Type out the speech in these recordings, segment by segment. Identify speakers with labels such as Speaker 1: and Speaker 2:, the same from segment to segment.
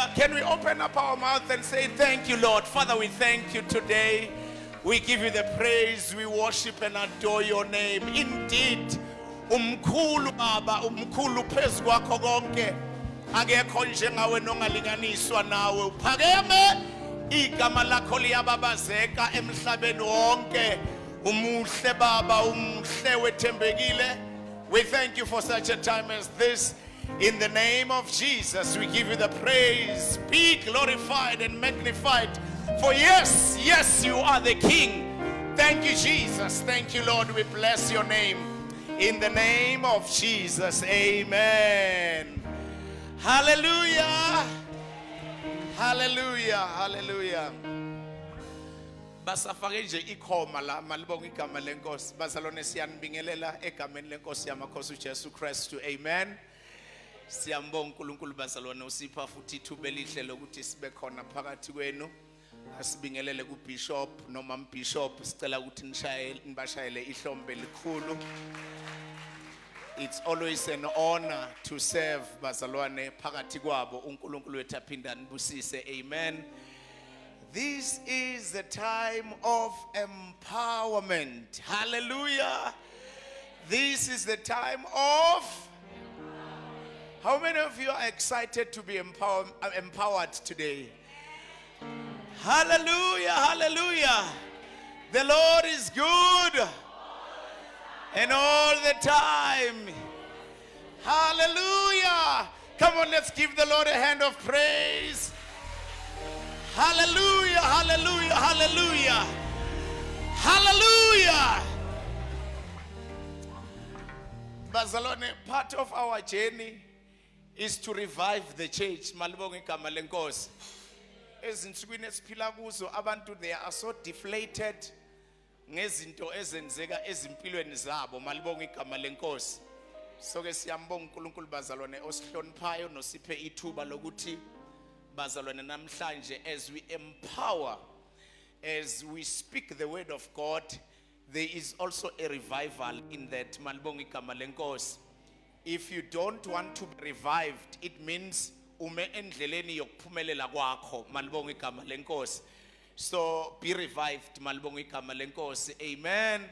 Speaker 1: Hallelujah. Can we open up our mouth and say thank you, Lord? Father, we thank you today. We give you the praise. We worship and adore your name. Indeed, umkhulu Baba, umkhulu phezu kwakho konke. Akekho njengawe nongalinganiswa nawe. Uphakeme igama lakho liyababazeka emhlabeni wonke. Umuhle Baba, umuhle wethembekile. We thank you for such a time as this. In the name of Jesus, we give you the praise. Be glorified and magnified. For yes, yes, you are the King. Thank you, Jesus. Thank you, Lord. We bless your name. In the name of Jesus, amen. Hallelujah. Hallelujah. Hallelujah. Basafake nje ikhoma la malibonga igama lenkosi. Bazalwane siyanibingelela egameni lenkosi yamakhosi uJesu Kristu. Amen. Siyambonga uNkulunkulu bazalwane usipha futhi ithuba elihle lokuthi sibe khona phakathi kwenu. Asibingelele ku Bishop noma umbishop sicela ukuthi nibashayele ihlombe likhulu. It's always an honor to serve bazalwane phakathi kwabo uNkulunkulu wethu aphinda nibusise. Amen. This is the time of empowerment. Hallelujah. This is the time of. How many of you are excited to be empowered today? Hallelujah, hallelujah. The Lord is good. And all the time. Hallelujah. Come on, let's give the Lord a hand of praise. Hallelujah, hallelujah, hallelujah. Hallelujah. Bazalwane, part of our journey is to revive the church. Malibonga igama lenkosi. Ezinsukwini esiphila kuzo abantu they are so deflated ngezinto ezenzeka ezimpilweni zabo. Malibonga igama lenkosi. So ke siyambonga uNkulunkulu bazalwane osihloniphayo nosiphe ithuba lokuthi bazalwane namhlanje as we empower, as we speak the word of God, there is also a revival in that. Malibonga igama lenkosi. If you don't want to be revived, it means ume endleleni yokuphumelela kwakho. Malibonga igama lenkosi. So be revived. Malibonga igama lenkosi. Amen.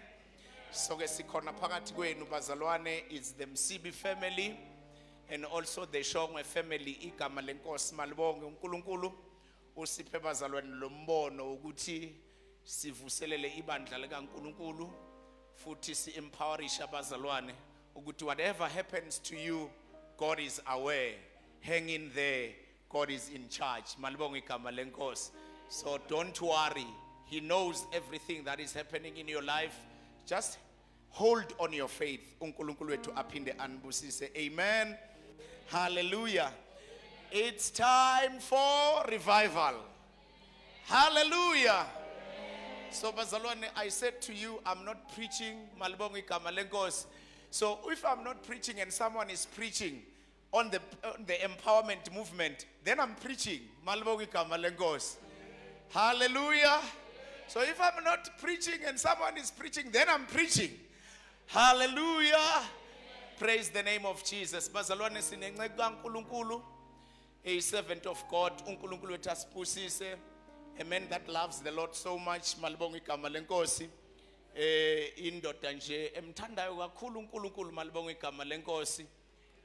Speaker 1: So ke sikhona phakathi kwenu bazalwane is the Msibi family and also the Shongwe family. Igama lenkosi malibonga uNkulunkulu usiphe bazalwane lombono ukuthi sivuselele ibandla likaNkulunkulu futhi si empowerisha bazalwane. Whatever happens to you, God is aware. Hang in there. God is in charge. Malibonga igama lenkosi. So don't worry. He knows everything that is happening in your life. Just hold on your faith. uNkulunkulu wethu aphinde anibusise. Amen. Hallelujah. It's time for revival. Hallelujah. So bazalwane, I said to you, I'm not preaching. Malibonga igama lenkosi. So if I'm not preaching and someone is preaching on the empowerment movement, then I'm preaching. Malibonga igama lenkosi. Hallelujah. So if I'm not preaching and someone is preaching, then I'm preaching. Hallelujah. Praise the name of Jesus. Bazalwane sinenceku kaNkulunkulu, a servant of God, uNkulunkulu wethu asibusise. A man that loves the Lord so much. Malibonga igama lenkosi. Indoda nje emthandayo kakhulu uNkulunkulu. Malibonga igama lenkosi.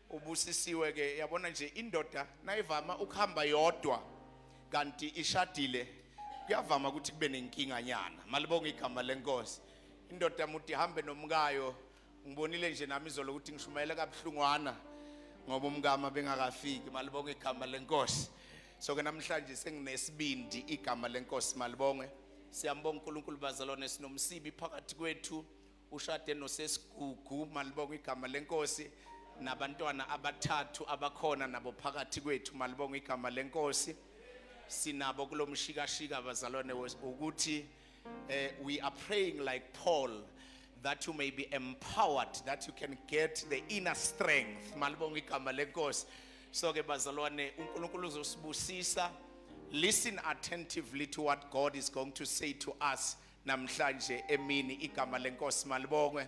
Speaker 1: Ubusisiwe ke yabona nje indoda nayivama ukuhamba yodwa kanti ishadile kuyavama ukuthi kube nenkinga nyana. Malibonga igama lenkosi. Indoda muthi ihambe nomkayo. Ngibonile nje nami izolo ukuthi ngishumayela kabuhlungwana ngoba umkama bengakafiki. Malibonga igama lenkosi. So ke namhlanje senginesibindi igama lenkosi. Malibonge. Siyambonga uNkulunkulu bazalwane sinomsibi phakathi kwethu ushade nosesigugu. Malibonga igama lenkosi. Nabantwana abathathu abakhona nabo phakathi kwethu. Malibonga igama lenkosi. Sinabo kulomshikashika bazalwane ukuthi we are praying like Paul that you may be empowered, that you can get the inner strength. Malibonga igama lenkosi. So ke bazalwane uNkulunkulu uzosibusisa. Listen attentively to what God is going to say to us namhlanje emini igama lenkosi malibonge.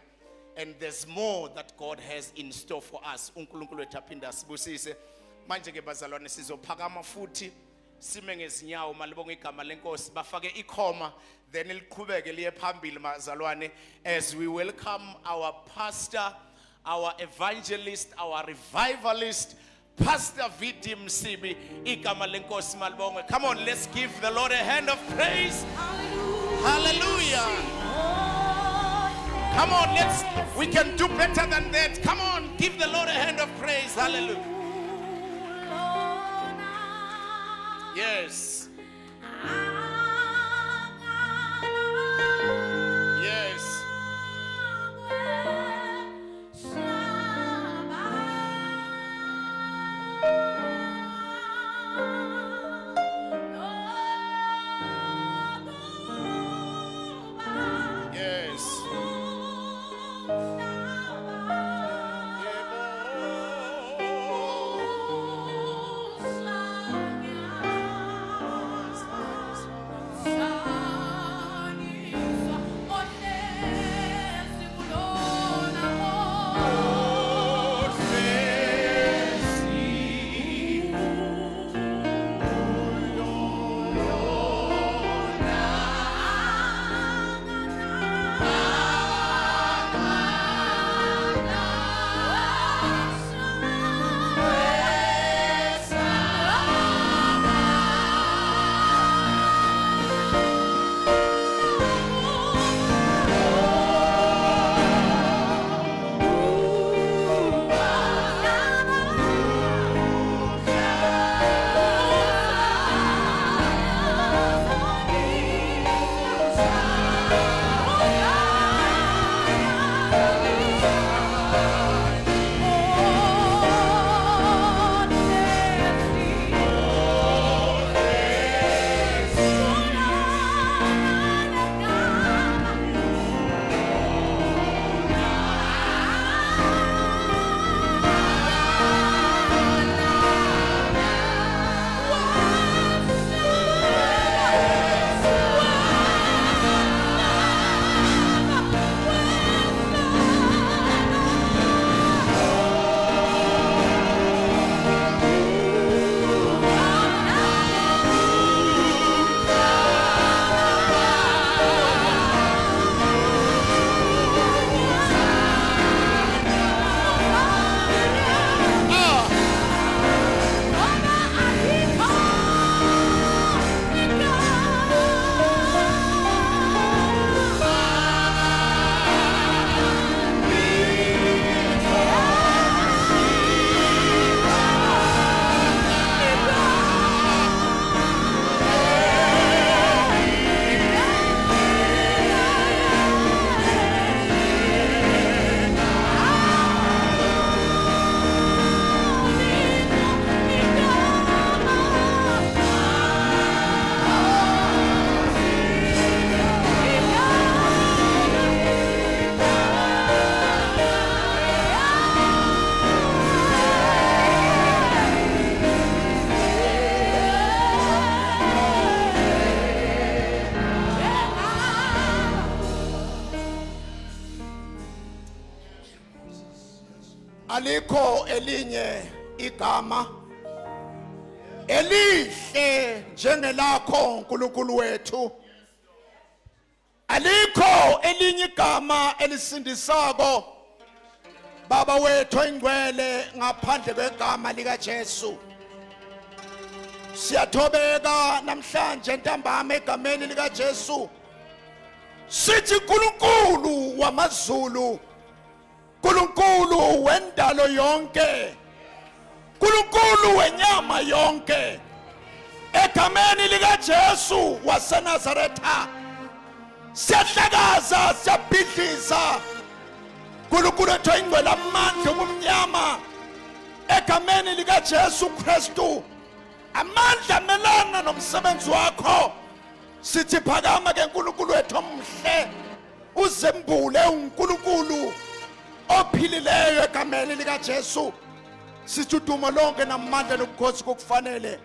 Speaker 1: And there's more that God has in store for us. uNkulunkulu wethu aphinda asibusise. Manje ke bazalwane sizophakama futhi sime ngezinyawo malibonga igama lenkosi bafake ikhoma then liqhubeke liye phambili bazalwane as we welcome our pastor, our evangelist, our revivalist, Pastor V.D. Msibi, igama lenkosi malibonga. Come on, let's give the Lord a hand of praise. Hallelujah. Come on, we can do better than that. Come on, give the Lord a hand of praise. Hallelujah. Yes. Yes.
Speaker 2: Alikho elinye igama elihle njengelakho nkulunkulu wethu. Alikho elinye igama elisindisako Baba wethu oyingcwele ngaphandle kwegama lika Jesu. Siyathobeka namhlanje ntambama egameni lika Jesu. Sithi nkulunkulu wamazulu, nkulunkulu wendalo yonke, nkulunkulu wenyama yonke, egameni lika Jesu waseNazaretha siyahlakaza siyabhidliza nkulunkulu wethu oyingcwele amandla obumnyama egameni lika Jesu Kristu. Amandla melana nomsebenzi wakho. Sithi phakama ke nkulunkulu wethu omhle, uzembule unkulunkulu ophilileyo egameni lika Jesu. Sithi udumo lonke namandla nobukhosi kokufanele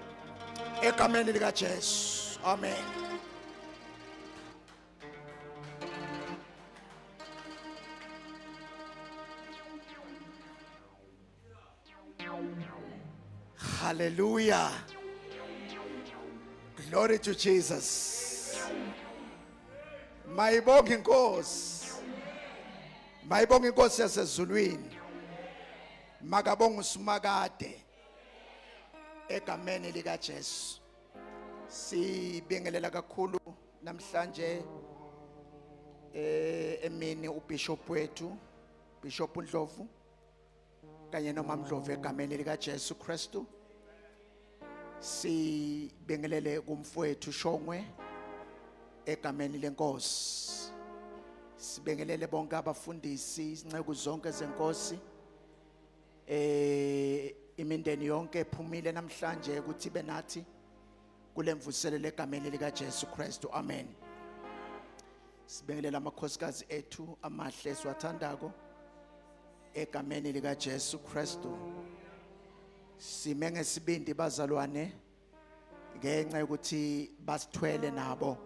Speaker 2: egameni lika Jesu. Amen. Hallelujah. Glory to Jesus. Mayibonge inkosi. Mayibonge inkosi yasezulwini. Makabonga uSimakade egameni lika Jesu. Sibingelela kakhulu namhlanje emini uBishop wethu Bishop Ndlovu kanye noMama Ndlovu egameni lika Jesu Kristu. Sibingelele kumfowethu Shongwe egameni lenkosi. Sibingelele bonke abafundisi izinceku zonke zenkosi. Imindeni yonke ephumile namhlanje ukuthi benathi kulemvuselelo egameni lika Jesu Kristu. Amen. Sibingelela amakhosikazi ethu amahle siwathandako egameni lika Jesu Kristu. Sime ngesibindi bazalwane ngenxa yokuthi basithwele nabo.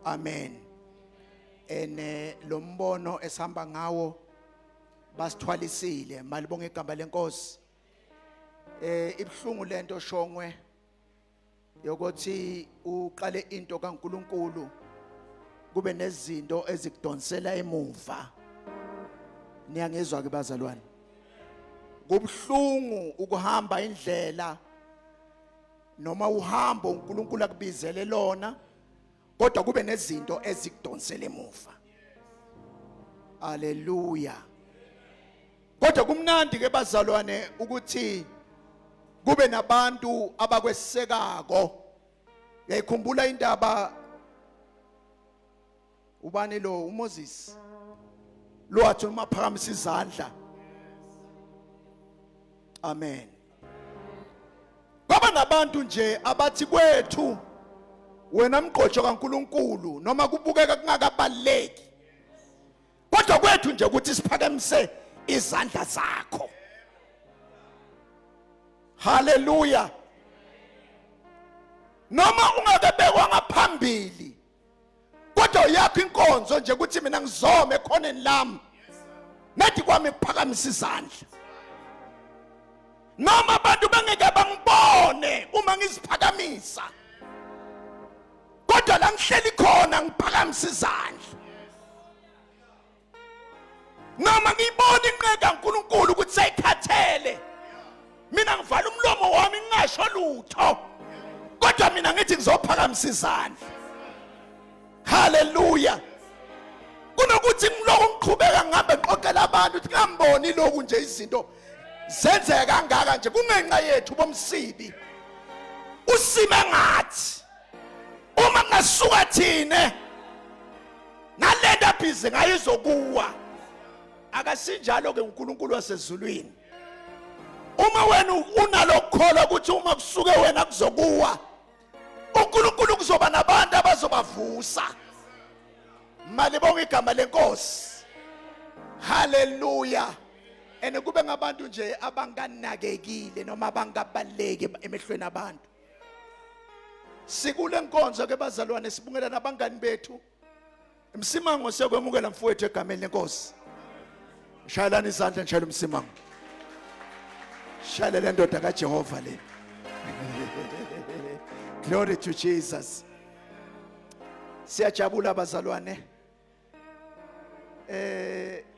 Speaker 2: Amen. Ene lo mbono esihamba ngawo basithwalisile. Malibonge igama lenkosi. Ibhlungu lento Shongwe yokuthi uqale into kaNkuluNkulu kube nezinto ezikudonsela emuva. Niyangizwa ke bazalwane? Kubhlungu ukuhamba indlela noma uhambo uNkulunkulu akubizele lona kodwa kube nezinto ezikudonsela emuva. Hallelujah. Kodwa kumnandi ke bazalwane ukuthi kube nabantu abakwesekako. Uyayikhumbula indaba ubani lo uMoses lo athi umaphakamisa izandla. Amen. Baba nabantu nje abathi kwethu wena mqotsho kaNkuluNkulu noma kubukeka kungakabaleki kodwa kwethu nje ukuthi siphakamise izandla zakho. Hallelujah. Noma ungakabekwa ngaphambili kodwa yakho inkonzo nje ukuthi mina ngizome ekhoneni lami nathi kwami kuphakamisa izandla. Noma abantu bangeke bangibone uma ngiziphakamisa kodwa la ngihleli khona ngiphakamisa izandla. Noma ngibona inqeka kaNkuluNkulu ukuthi sayikhathele mina ngivala umlomo wami ngingasho lutho kodwa mina ngithi ngizophakamisa izandla. Hallelujah. Kunokuthi ngiloko ngiqhubeka ngihambe ngiqoqela abantu ukuthi ngamboni lokhu nje izinto zenzeka kangaka nje kungenxa yethu bomsibi. Usime ngathi uma ngasuka thine nalento abhize ngayizokuwa. Akasinjalo ke uNkulunkulu wasezulwini. Uma wena unalokukholwa ukuthi uma kusuke wena kuzokuwa uNkulunkulu kuzoba nabantu abazobavusa. Malibonge igama lenkosi. Hallelujah. Ene kube ngabantu nje abanganakekile noma abangabaleki emehlweni abantu. Sikule nkonzo ke bazalwane sibungela nabangani bethu. Msimango siyakwemukela mfowethu egameni lenkosi. Shayelani izandla njalo Msimango. Shayela le ndoda kaJehova le. Glory to Jesus. Siyajabula bazalwane.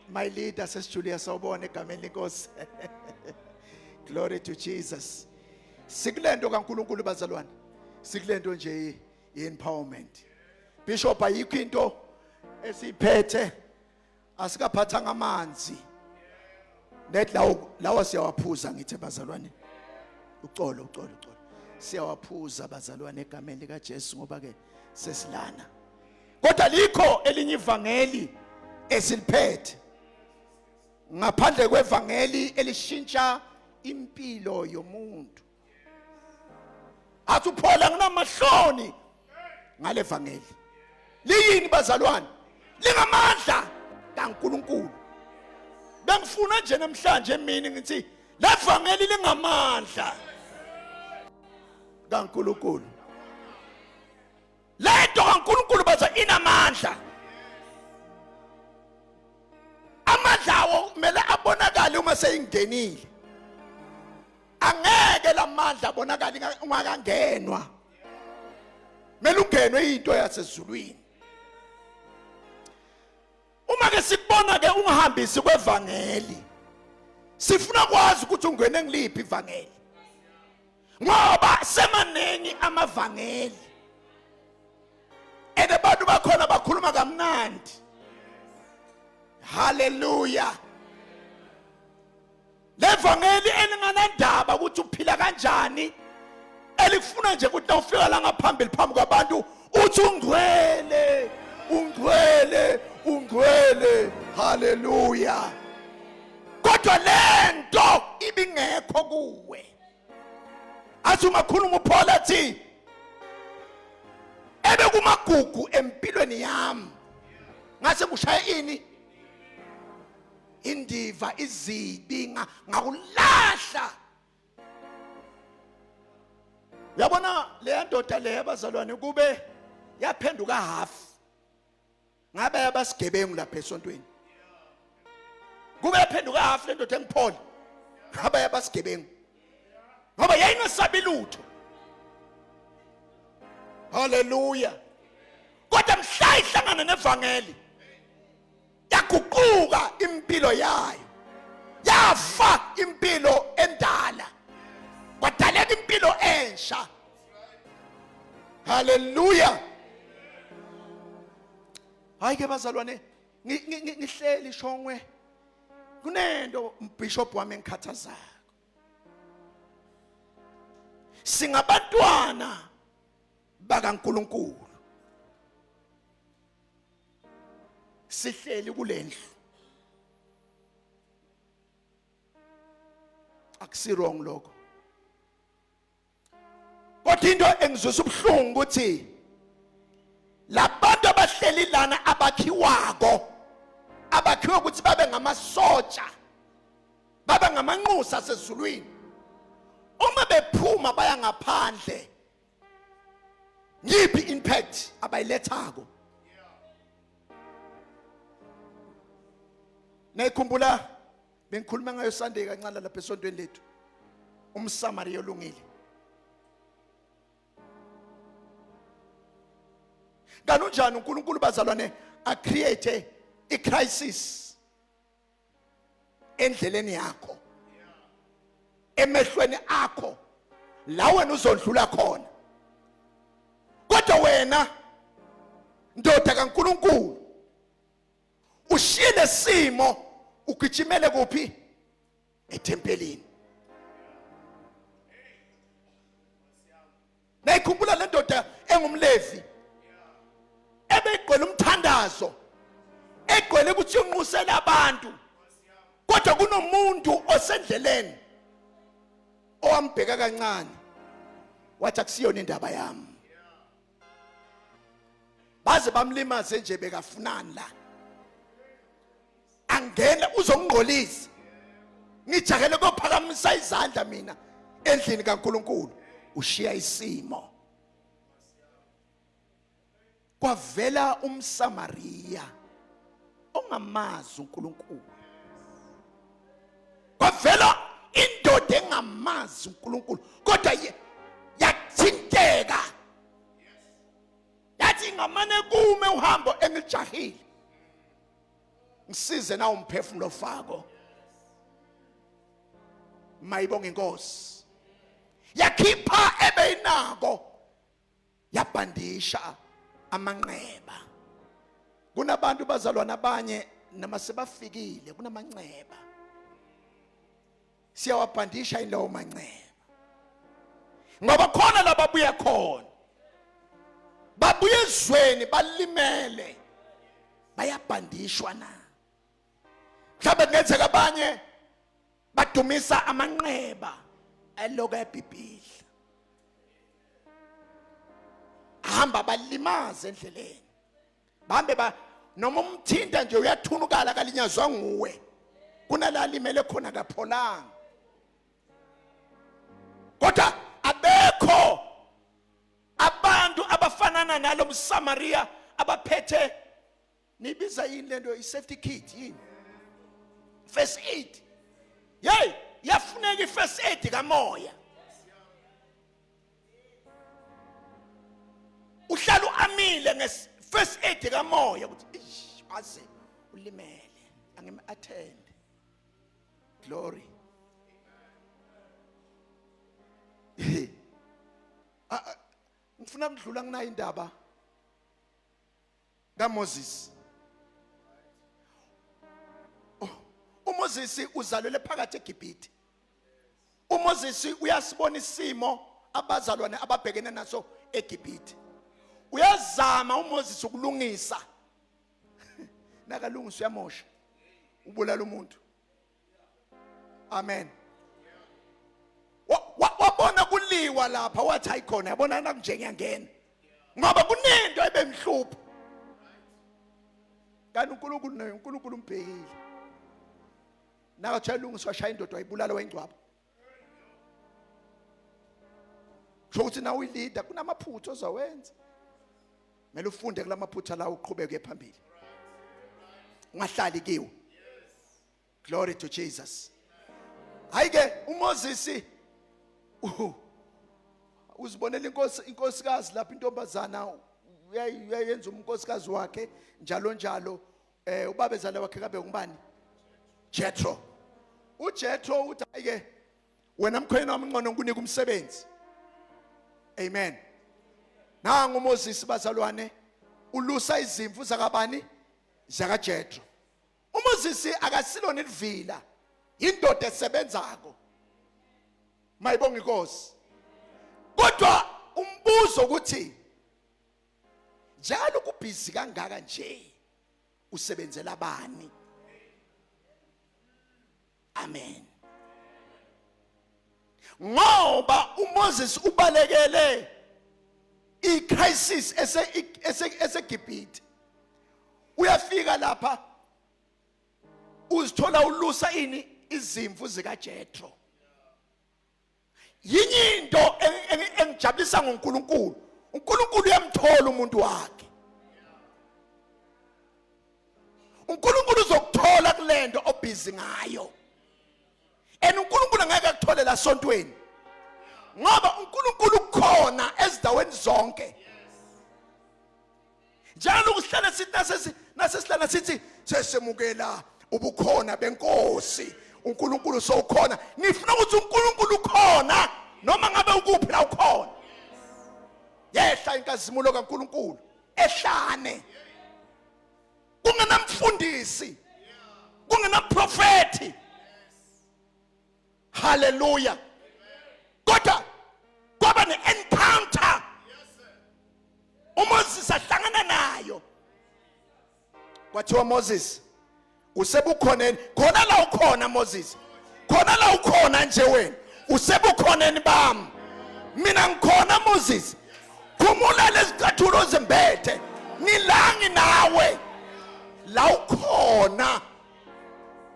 Speaker 2: My leader says Julia sawubona egameni lenkosi. Glory to Jesus. Sikulento kaNkuluNkulu bazalwane. Sikulento nje i-empowerment. Bishop ayikho into esiphethe asikaphathanga amanzi. Net lawa siyawaphuza ngithi bazalwane. Uxolo. Siyawaphuza bazalwane egameni lika Jesu ngoba ke sesilana. Kodwa likho elinye ivangeli esiliphethe. Ngaphandle kwevangeli elishintsha impilo yomuntu. Athuphola nginamahloni ngale vangeli. Liyini bazalwane? Lingamandla kaNkuluNkulu. Bengifuna nje namhlanje emini ngithi la vangeli lingamandla kaNkuluNkulu. Lento kaNkuluNkulu baza inamandla. Amandla awo kumele abonakale uma seyingenile. angeke lamandla abonakali ungakangenwa mele ungenwe into yasezulwini. Uma ke sibona ke ungahambisi kwevangeli, sifuna kwazi ukuthi ungene ngiliphi ivangeli, ngoba semaningi amavangeli abantu bakhona bakhuluma kamnandi. Hallelujah. Levangeli elinganandaba ukuthi uphila kanjani, elifuna nje ukuthi awufika la ngaphambili phambi kwabantu uthi ungcwele ungcwele ungcwele. Hallelujah. Kodwa lento ibingekho kuwe. Athi ungakhuluma uPaul athi ebe kumagugu empilweni yami ngase kushaya ini indiva izibi ngakulahla. Yabona le ndoda le abazalwane kube yaphenduka half ngabe yabasigebengu lapha esontweni. Kube yaphenduka half le ndoda engiPaul ngabe yabasigebengu ngoba yayingasabi lutho. Hallelujah. Kodwa mhla ihlangana nevangeli yaguquka impilo yayo, yafa impilo endala kwadaleka impilo ensha. Hallelujah. Hayi ke bazalwane, ngihleli shongwe kunento umbishop wami engikhathazayo. Singabantwana bakaNkulunkulu, sihleli kulendlu, akusirong lokho. Kodwa into engizwisa ubuhlungu ukuthi labantu abahleli lana abakhiwako, abakhiwa ukuthi babe ngamasotsha, babe ngamanxusa sezulwini, uma bephuma baya ngaphandle ngiphi impact abayilethako. Nayikhumbula bengikhuluma ngayo Sunday kancane lapha esontweni lethu, umSamariya olungile. Kanunjani uNkulunkulu bazalwane a create a crisis endleleni yakho, emehlweni akho, la wena uzondlula khona. Kodwa wena ndoda kaNkulunkulu ushile simo ugijimele kuphi? Etempelini. Nayikhumbula le ndoda engumLevi ebegcwele umthandazo, egcwele ukuthi unqusele abantu, kodwa kunomuntu osendleleni owambheka kancane wathi akusiyona indaba yami. Baze bamlimaze nje bekafunani la, angena uzongqolisa. Ngijahele kophakamisa izandla mina endlini kaNkulunkulu, ushiya isimo. Kwavela umSamariya ongamazi uNkulunkulu, kwavela indoda engamazi uNkulunkulu, kodwa yathinteka, yathi ngamane kume uhambo engijahile, ngisize na umphefumulo fako. Mayibonge Inkosi. Yakhipha ebeyinako, yabhandisha amanxeba. Kunabantu bazalwana abanye nama sebafikile kunamanxeba, siyawabhandisha ilawo manxeba, ngoba khona lababuya khona, babuye ezweni balimele, bayabhandishwa na. Mhlawumbe kungenzeka abanye badumisa amanxeba eloka eBhibhile, hamba balimaze endleleni, bahambe noma umthinta nje uyathunukala kalinyazwa nguwe, kunala limele khona kapholanga. Kodwa abekho abantu abafanana nalo mSamariya abaphethe, nibiza yini lento, i-safety kit yini, first aid. Yey, yafuneka ifirst aid kamoya. Uhlala uamile nge-first aid kamoya ukuthi aze ulimele angime attend. Glory. Ngifuna ukudlula nginayo indaba kaMoses. uMoses uzalwe phakathi eGibhithe. uMoses uyasibona isimo abazalwane ababhekene naso eGibhithe. Uyazama uMoses ukulungisa. Nakalungisa uyamosha. Ubulala umuntu. Amen. Wabona kuliwa lapha wathi ayikhona yabona nakunje ngiyangena. Ngoba kunento ebemhlupha. Kanti uNkulunkulu umbhekile. Nakathi uyalungisa washaya indoda wayibulala wayingcwaba. Ukuthi na uyileader kunamaphutha ozawenza. Mele ufunde kulamaphutha la uqhubeke phambili. Ungahlali kiwo. Glory to Jesus. Hayike uMoses uzibonela inkosikazi lapha intombazana uyayenza unkosikazi wakhe njalo ubabezala wakhe kabe ngubani? Jethro. uJethro uthi hayike wena mkhwena wami ngcono ngikunike umsebenzi. Amen. Nangu uMoses bazalwane ulusa izimvu zakabani? ZakaJethro. uMoses akasilona ilivila indoda esebenzako. Mayibonga inkosi. Kodwa umbuzo ukuthi njalo kubhizi kangaka nje usebenzela abani? Amen. Ngoba uMoses ubalekele icrisis eseGibhithe. Uyafika lapha uzithola ulusa izimvu zikaJethro. Yinye into engijabulisa ngoNkulunkulu. uNkulunkulu uyamthola umuntu wakhe. uNkulunkulu uzokuthola kulento obhizi ngayo. uNkulunkulu angeke akuthole la sontweni. Ngoba uNkulunkulu ukhona ezindaweni zonke. Njalo ukuhlala sithi nasihlala sithi sesemukela ubukhona benkosi. uNkulunkulu sokhona. Ngifuna ukuthi uNkulunkulu ukhona noma ngabe ukuphi la ukhona. Yehla inkazimulo kaNkulunkulu ehlane. Kungenamfundisi. Kungenaprofeti. Hallelujah. Kodwa kwaba ne-encounter. uMoses ahlangana nayo. Kwathiwa Moses usebukhoneni khona la ukhona Moses. Khona la ukhona nje wena. Usebukhoneni bami. Mina ngikhona Moses. Khumula lezicathulo zembethe. Nilangi nawe. La ukhona.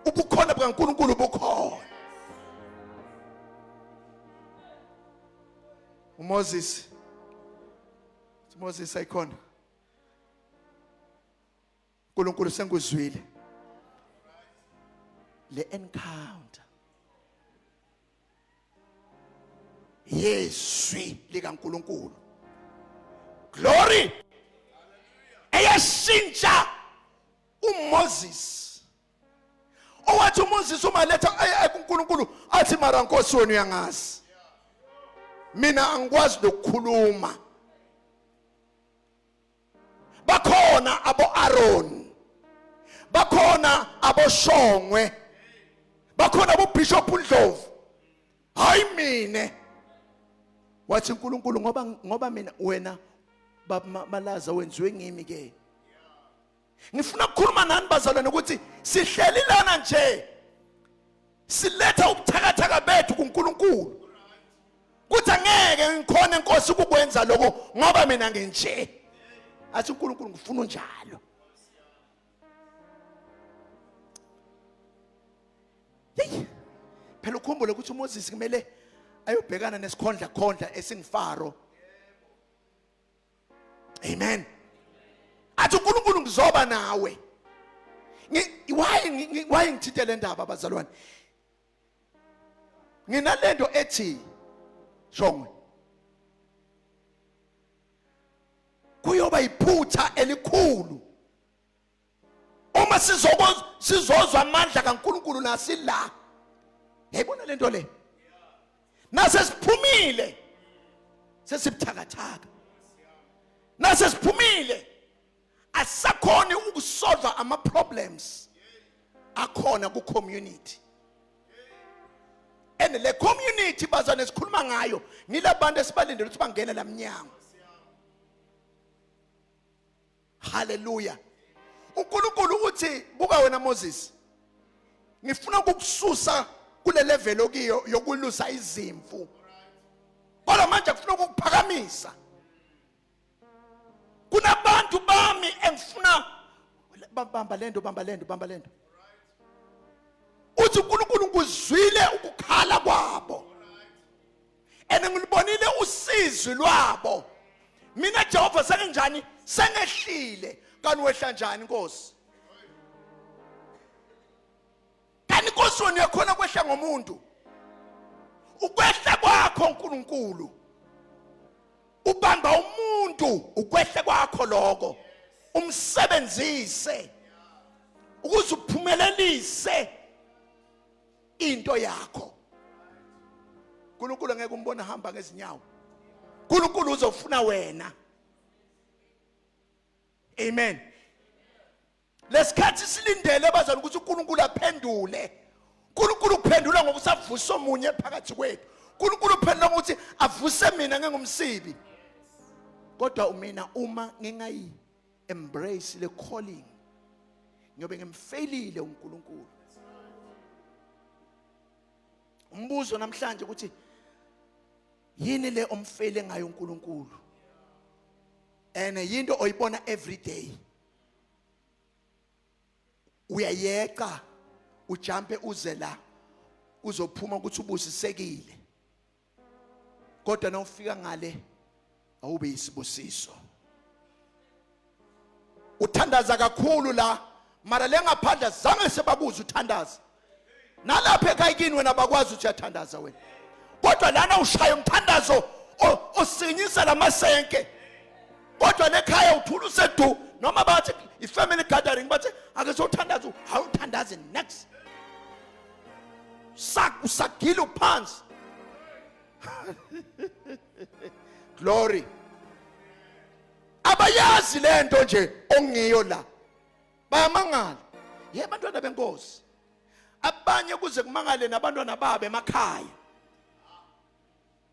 Speaker 2: Ubukhona bukaNkulunkulu bukhona. uMoses ayikhona. uNkulunkulu senguzwile le encounter. Yeswi likaNkulunkulu. Glory. Eyashintsha uMoses. Owathi uMoses uma letha kuNkulunkulu athi mara Nkosi wena uyangazi. Mina angikwazi ukukhuluma. Bakhona abo-Aaron. Bakhona aboShongwe. Bakhona aboBishop uNdlovu. Hayi mine. Wathi uNkulunkulu ngoba mina wena baba Malaza wenziwe ngimi ke. Ngifuna ukukhuluma nani bazalwane ukuthi sihleli lana nje. Siletha ubuthakathaka bethu kuNkulunkulu. Kuthi angeke ngikhona inkosi ukukwenza lokho ngoba mina nginje. Athi uNkulunkulu ngifuna njalo. Phela ukhumbule ukuthi uMoses kumele ayobhekana nesikhondla esingifaro. Amen. Athi uNkulunkulu ngizoba nawe. Why ngithinte le ndaba bazalwane? nginalento ethi shongwe kuyoba iphutha elikhulu uma sizozwa amandla kaNkulunkulu nasila. Yayibona lento le? Nase siphumile sesibuthakathaka. Nase siphumile asakhona ukusolve ama problems akhona ku community. And le community bazana sikhuluma ngayo nilabantu esibalindele ukuthi bangene la mnyango. Hallelujah. uNkulunkulu uthi buka wena Moses ngifuna ukukususa kule level okiyo yokulusa izimfu. Kodwa manje ngifuna ukukuphakamisa. Kunabantu bami engifuna bamba lento. Uthi uNkulunkulu ngizwile ukukhala kwabo. Ngilibonile usizwe lwabo. Mina Jehova sengenjani sengehlile kanti wehla njani Nkosi? Kanti Nkosi wena uyakhona kwehla ngomuntu. Ukwehla kwakho uNkulunkulu ubamba umuntu ukwehla kwakho lokho umsebenzise ukuze uphumelelise into yakho. uNkulunkulu ngeke umbone hamba ngezinyawo. uNkulunkulu uzofuna wena. Amen. Lesikhathi silindele bazana ukuthi uNkulunkulu aphendule. uNkulunkulu uphendula ngokusavusa omunye phakathi kwethu. uNkulunkulu uphendula ngokuthi avuse mina ngengumsibi. Kodwa mina uma ngingayi embrace le calling ngiyobe ngimfailile uNkulunkulu. Umbuzo namhlanje ukuthi yini le omfele ngayo uNkulunkulu? Yinto oyibona every day. Uyayeqa ujampe uze la uzophuma ukuthi ubusisekile. Kodwa nawufika ngale awube isibusiso. Uthandaza kakhulu la mara lengaphandla zange sebabuza uthandaza. Nalapha ekhayini wena bakwazi ukuthi uyathandaza wena. Kodwa lana ushaya umthandazo osinyisa lamasenke. Kodwa lekhaya uthula usedu noma bathi ifamily gathering bathi ake sothandaza awuthandaze next. Usagila phansi. Glory. Abayazi lento nje ongiyo la. Bayamangala. Abantwana benkosi. Abanye kuze kumangale nabantwana babe emakhaya.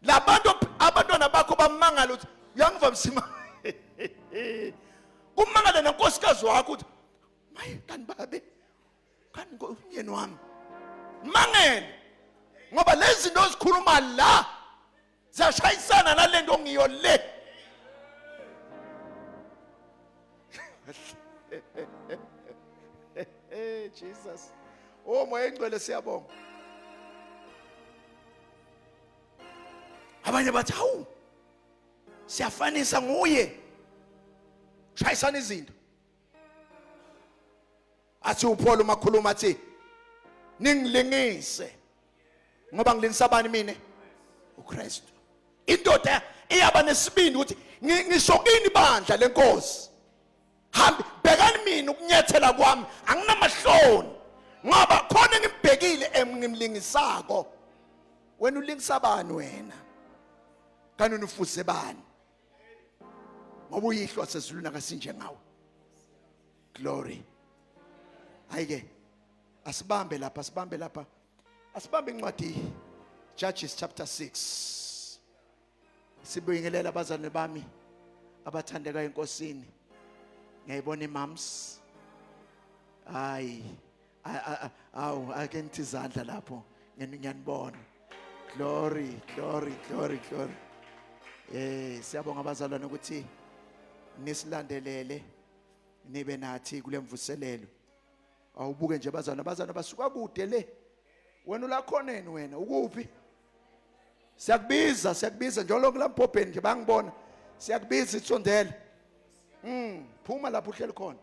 Speaker 2: Labantu abantwana bakho bamangala uthi uyangivamsima. Kumangala nenkosikazi wakho uthi maye kani babe kani umyeni wami. Mangele. Ngoba lezi zinto ezikhuluma la ziyashayisana nalento ongiyo le. Jesus. Oh moya engcwele siyabonga. Abanye bathi hawu siyafanisa nguye. Shayisana izinto. Athi uPaul umakhuluma athi ningilingise. Ngoba ngilingisabani mina? uKristu. Indoda iyaba nesibindi ukuthi ngisokini bandla lenkosi. Hambi bhekani mina ukunyethela kwami anginamahloni. Ngoba khona ngibhekile ngimlingisako. Wena ulingisabani wena? Kanti unufuse bani? Ngoba uyihlwa sezulwini akasinje ngawe. Glory. Ayike. Asibambe lapha. Asibambe incwadi Judges chapter 6. Sibingelela abazalwane bami abathandeka enkosini. Ngiyayibona imams. Ake ngithi izandla lapho ngiyanibona. Glory. Siyabonga abazalwane ukuthi nisilandelele nibe nathi kule mvuselelo. Awubuke nje abazalwane basuka kude le. Wena ulakhoneni wena ukuphi? Siyakubiza njalo ngulamphopheni nje bangibona. Siyakubiza itsondele. Phuma lapho uhleli khona.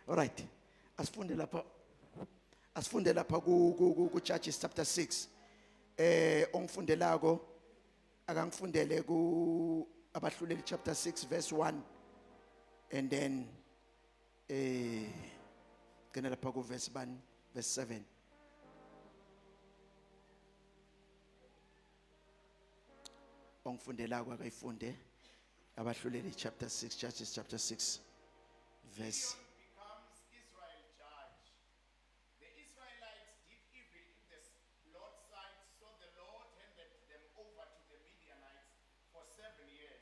Speaker 2: Alright. asifunde lapha ku Judges chapter 6 ongifundelako akangifundele ku abahluleli chapter 6 verse 1 and then gena lapha ku verse 1 verse 7 ongifundelako akayifunde abahluleli chapter 6 Judges chapter 6 verse
Speaker 1: becomes Israel judge. The Israelites did evil in the Lord's sight, so the Lord handed them over to the Midianites for 7 years.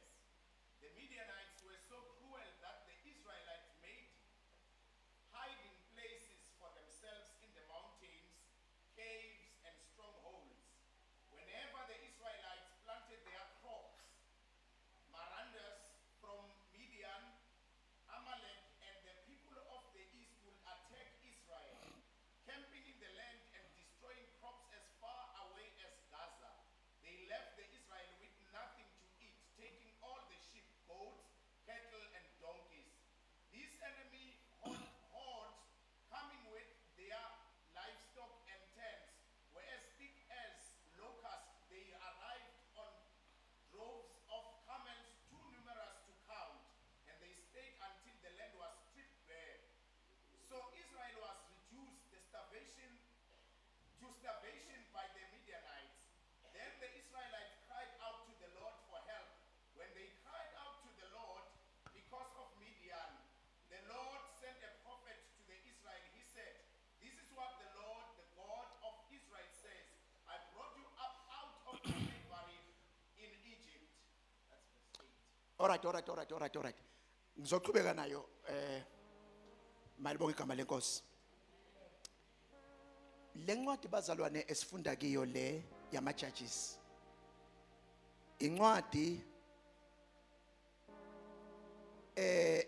Speaker 1: The Midianites were so cruel that the Israelites made hiding places for themselves in the mountains, caves, and strongholds. Whenever the Israelites planted their crops, Marandas from Midian, Amalek, and the people of the east will attack Israel, camping in the land and destroying crops as far away as Gaza. They left the Israel with nothing to eat, taking all the sheep, goats, cattle, and donkeys. These enemy hordes, coming with their livestock and tents, were as big as locusts. They arrived on droves of camels too numerous to count, and they stayed until the land was stripped bare. So Israel was reduced to starvation by the Midianites. Then the Israelites cried out to the Lord for help. When they cried out to the Lord because of Midian, the Lord sent a prophet to the Israel. He said, "This is what the Lord, the God of Israel says. I brought you up out of slavery in Egypt." That's verse 8.
Speaker 2: all right ngizoqhubeka nayo malibonke igama lenkosi lencwadi bazalwane esifunda kiyo le yama Judges incwadi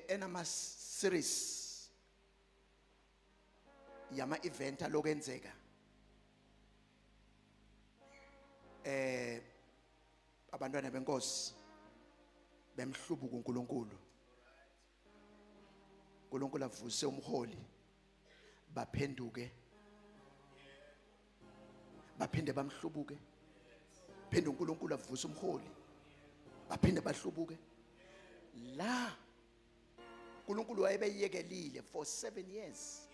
Speaker 2: enama series yama event alokwenzeka abantwana benkosi bemhlubuka uNkulunkulu uNkulunkulu avuse umholi baphenduke baphinde bamhlubuke phinde uNkulunkulu avuse umholi baphinde bahlubuke la uNkulunkulu wayebeyiyekelile for 7 years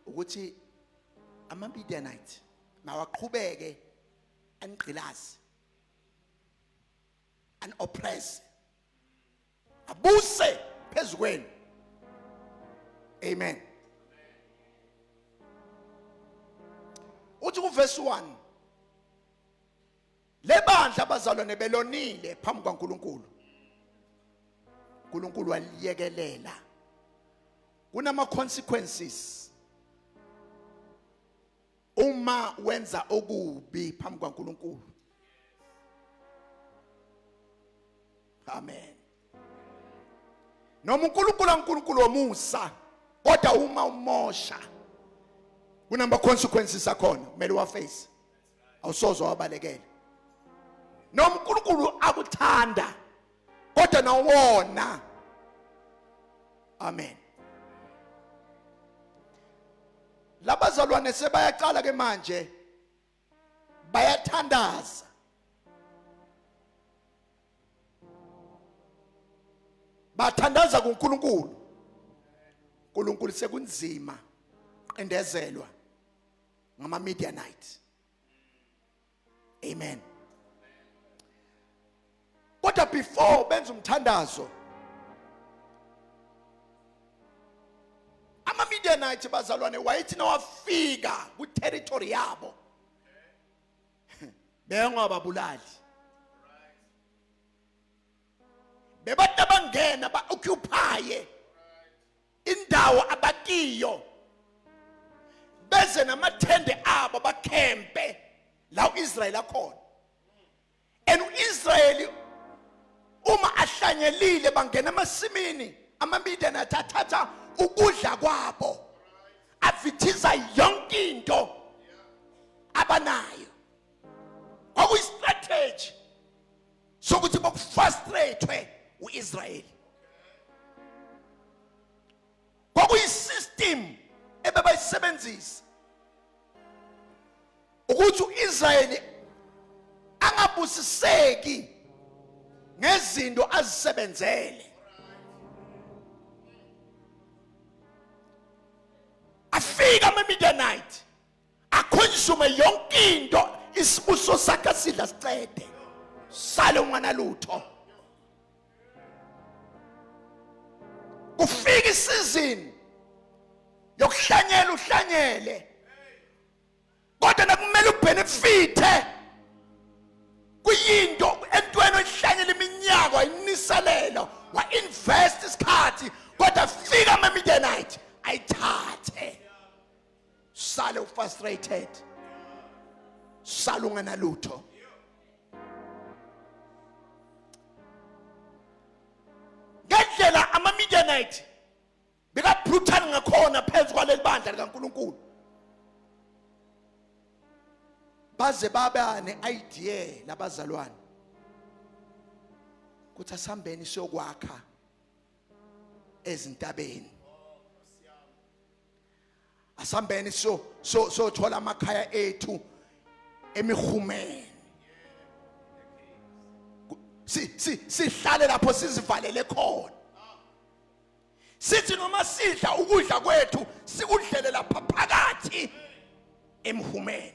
Speaker 2: ukuthi ama-Midianite mawaqhubeke angqilazi an-oppress abuse phezu kwenu amen uthi kuverse 1 lebandla abazalwane belonile phambi kwaNkulunkulu uNkulunkulu waliyekelela kunama consequences uma wenza okubi phambi kwaNkulunkulu amen noma uNkulunkulu womusa kodwa uma umosha kunama consequences akhona kumele waface awusozo wabalekela noma uNkulunkulu akuthanda kodwa nawona amen labazalwane sebayaqala ke manje bayathandaza bathandaza kuNkulunkulu uNkulunkulu sekunzima endezelwa ngama Midianite amen kodwa before benza umthandazo ama-Midianite bazalwane wayithi nawafika ku-territory yabo bengababulali bebathi bangena ba-occupy indawo abakiyo beze namathende abo bakhempe la u-Israyeli akhona and u-Israyeli uma ahlanyelile bangena emasimini ama-Midianite athatha ukudla kwabo avithiza yonke into abanayo kwakuyistrategy sokuthi bokufrustrate uIsrael system ebebayisebenzisa ukuthi uIsrayeli angabusiseki ngezinto azisebenzele. Afika ama-Midianite akhonsume yonke into, isibuso sakhe sidla sicede, sale unganalutho. Kufika isizini yokuhlanyela uhlanyele, kodwa nakumele ubenefite kuyinto entweni oyihlanyela iminyaka wayinisalela wa-invest isikhathi, kodwa fika ama-Midianite ayithathe, sale ufrustrated, sale unganalutho. Ngendlela ama-Midianite beka-brutal ngakhona phezu kwaleli bandla likaNkulunkulu, baze baba ne-idea labazalwane ukuthi asihambeni siyokwakha ezintabeni, asihambeni siyothola amakhaya ethu emihumeni, sihlale lapho sizivalele khona, sithi noma sidla ukudla kwethu sikudlele lapha phakathi emhumeni.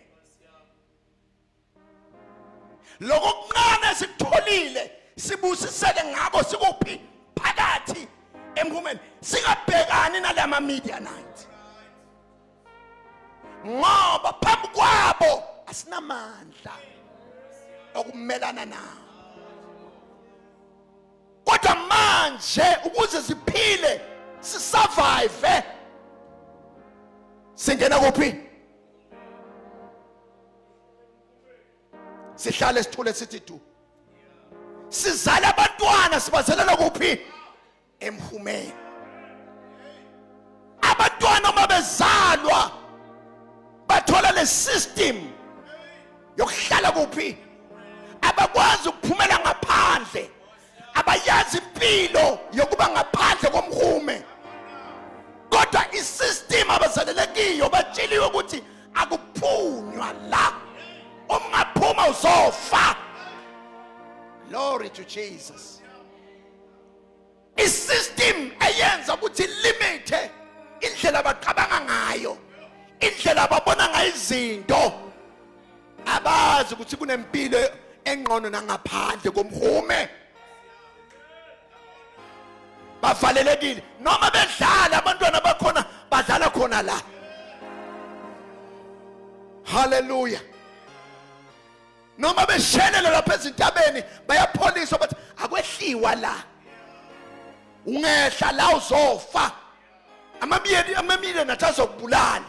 Speaker 2: Lokho kuncane sikutholile sibusiseke ngako sikuphi phakathi emhumeni, singabhekani nalama Midianite ngoba phambi kwabo asinamandla okumelana nawo. Kodwa manje ukuze siphile sisurvive singena kuphi? Sihlale sithule sithi tu, sizala abantwana sibazalela kuphi? Emhumeni. Abantwana uma bezalwa bathola le system yokuhlala kuphi, abakwazi ukuphumela ngaphandle, abayazi impilo yokuba ngaphandle komhume. Kodwa isystem abazalele kiyo batsheliwe ukuthi akuphunywa la, ungaphuma uzofa. Glory to Jesus. Isystem eyenza ukuthi limite indlela abaqabanga ngayo, indlela ababona ngayo izinto, abazi ukuthi kunempilo engqono nangaphandle komhume. Bavalelekile noma bedlala, abantwana bakhona badlala khona la. Hallelujah. Noma beshelela lapha ezintabeni bayapholiswa bathi akwehliwa la, ungehla la uzofa. Amamile nathazokubulala.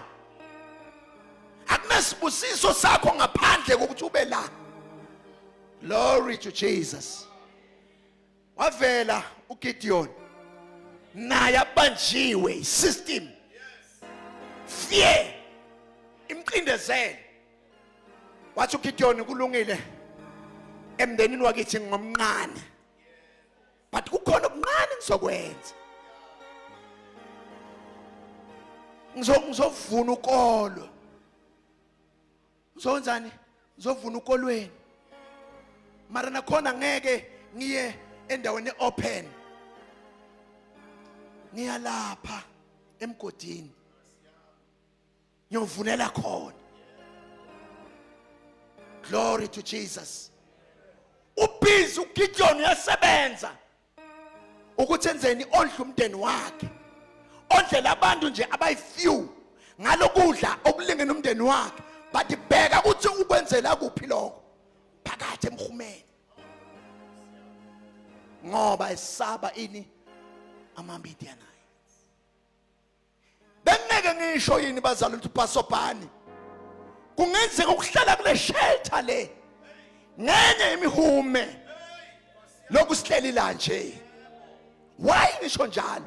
Speaker 2: Akunesibusiso sakho ngaphandle kokuthi ube la. Glory to Jesus. Wavela uGideon naye abanjiwe isystem, fear imqindezelo. Wathi uGideon kulungile emndenini wakithi ngomncane, but kukhona okuncane ngizokwenza. Ngizovuna ukolo. Ngizonzani? Ngizovuna ukolweni. Mara nakhona ngeke ngiye endaweni open. Ngiya lapha emgodini ngiyovunela khona. Glory to Jesus. Ubhizi uGideon uyasebenza ukuthi enzeni ondla umndeni wakhe, ondlela abantu nje abayifew ngalokudla okulingene umndeni wakhe, but bheka ukuthi ukwenzela kuphi lokho phakathi emhumeni, ngoba esaba ini ama-Midianite. Bengeke ngisho yini bazalwane ukuthi Pasobhani kungenzeka ukuhlala kule shelter le ngenye imihume lokusihleli la nje. Why ngisho njalo?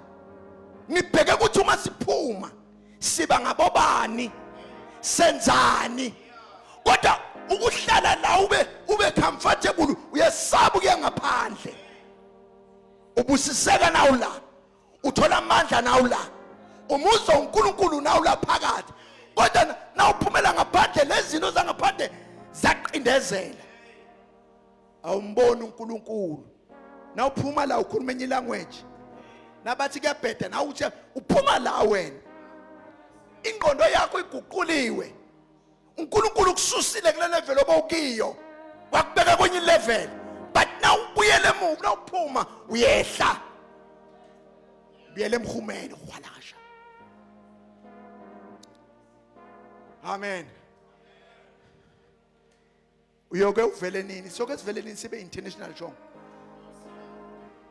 Speaker 2: Ngibheke ukuthi uma siphuma siba ngabobani, senzani. Kodwa ukuhlala la ube comfortable, uyasaba ukuya ngaphandle, ubusiseka nawo la, uthola amandla nawo la, umuzwa uNkulunkulu nawo laphakathi kodwa nawuphumela ngaphandle lezinto zangaphandle zaqindezela awumboni uNkulunkulu nawuphuma la ukhuluma enye language nabathi kuyabheda nawe uthi uphuma la wena ingqondo yakho iguquliwe uNkulunkulu kususile kule level obawukiyo wakubeka kwenye level but now ubuyele emuva nawuphuma uyehla buyele emhumeni khwalasha amen uyoke uvele nini soke sivele nini sibe international jongo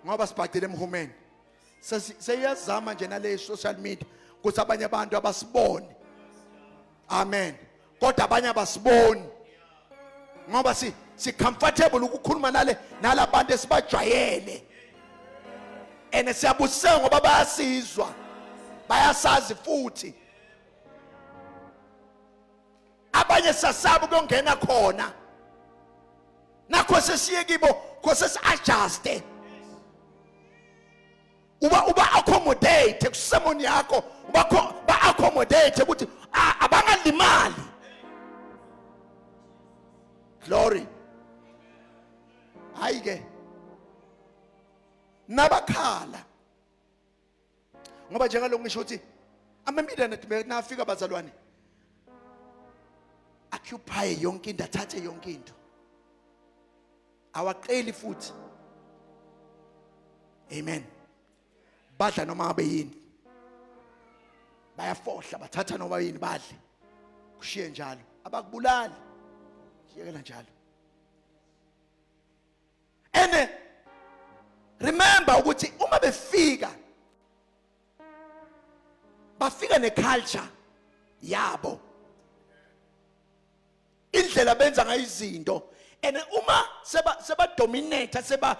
Speaker 2: ngoba sibhacile emhumeni seyazama nje nale social media ukuthi abanye abantu abasibone amen kodwa abanye abasiboni ngoba si comfortable ukukhuluma nalabantu esibajwayele ene siyabuseka ngoba bayasizwa bayasazi futhi abanye sasaba ukungena khona nakho sesiye kibo kho adjuste uba accommodate kusemoni yakho ba accommodate ukuthi abangalimali glory hayi ke nabakhala ngoba njengaloko ngisho ukuthi ama-media net nafika bazalwane occupy yonke into athathe yonke into awaqeli futhi amen badla noma ngabe yini bayafohla bathatha noma yini badle kushiye njalo abakubulali yekela njalo ene remember ukuthi uma bafika neculture yabo indlela benza ngayo izinto ene uma seba dominate seba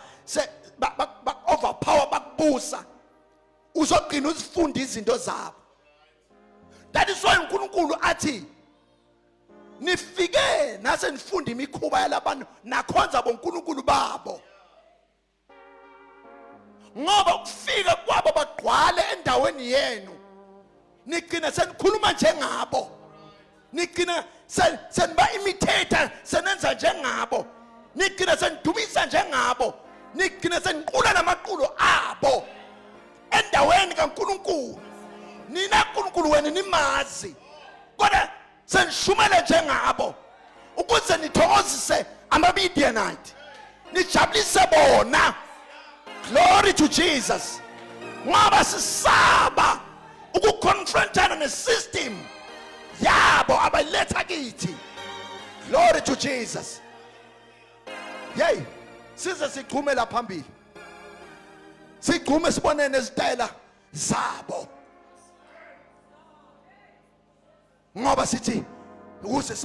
Speaker 2: overpower bakubusa uzogcina uzifunda izinto zabo that is why uNkulunkulu athi nifike nase nifunda imikhuba yalabantu nakhonza boNkulunkulu babo ngoba ukufika kwabo bagqwale endaweni yenu nigcina senikhuluma njengabo nigcina seniba imitator senenza njengabo nigcina senidumisa njengabo nigcina seniqula namaqulu abo endaweni kaNkulunkulu nina uNkulunkulu wena nimazi kodwa senishumele njengabo ukuze nithokozise ama-Midianite nijabulise bona glory to Jesus ngoba sisaba ukuconfrontana nesystem yabo abaletha kithi glory to Jesus yey size siqhume la phambili siqhume sibone nezitayela zabo ngoba sithi ukuze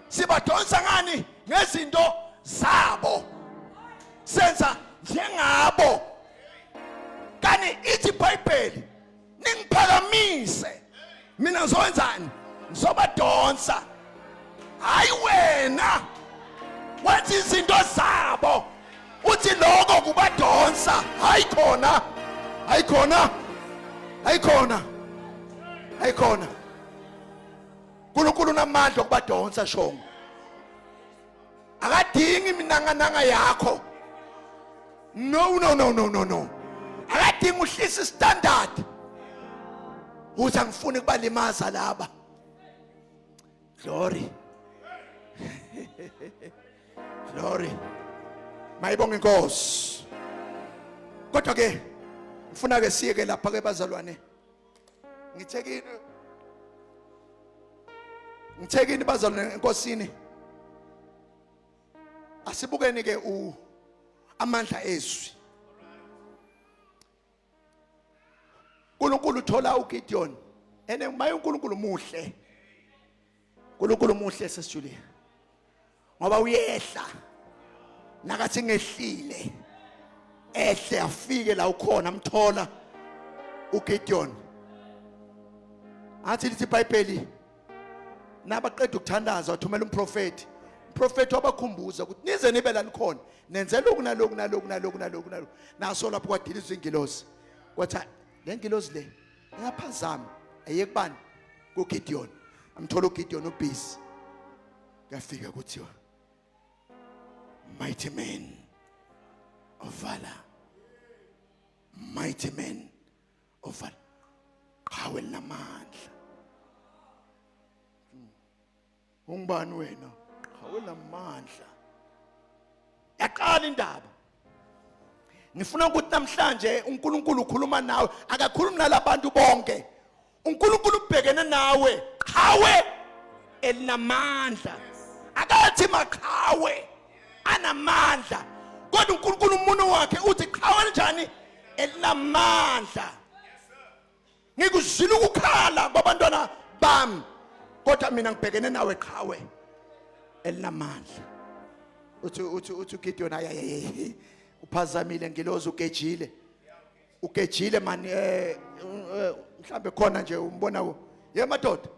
Speaker 2: sibadonsa ngani ngezinto zabo senza njengabo kani ithi iBhayibheli ningiphakamise mina ngizowenzani ngizobadonsa hayi wena wathi izinto zabo uthi lokho kubadonsa hayi khona uNkulunkulu namandla okubadonsa shongo akadingi iminangananga yakho no akadingi uhlisa istandard uthi angifuni kubalimaza laba glory mayibonge inkosi kodwa ke ngifuna ke siye ke lapha ke bazalwane ngithekini bazalwane enkosini asibukeni ke amandla ezwi uNkulunkulu uthola uGideon ene maye uNkulunkulu muhle sesijulia ngoba uyehla nakathi ngehlile ehle afike la ukhona amthola uGideon athi lithi iBhayibheli nabaqeda ukuthandaza wathumela umprofeti wabakhumbuza ukuthi nize nibe la nikhona nenze lokhu nalokhu naso lapho kwadilizwa ingilosi wathi le ngilosi le Yaphazama ayeke bani kuGideon. Amthola uGideon ubusy. Kafika kuthiwa mighty man of valor. Mighty man of valor. Qhawe namandla. Ungubani wena? Qhawe namandla. Yaqala indaba. Ngifuna ukuthi namhlanje uNkulunkulu ukhuluma nawe, akakhulumi nalabantu bonke. uNkulunkulu ubhekene nawe, qhawe elinamandla. Akathi maqhawe anamandla. Kodwa uNkulunkulu umuntu wakhe uthi qhawe njani elinamandla. Ngikuzwile ukukhala kwabantwana bami, kodwa mina ngibhekene nawe qhawe elinamandla. Uthi Gideon ayaye uphazamile ngilozo ugejile man mhlambe khona nje umbona ye madoda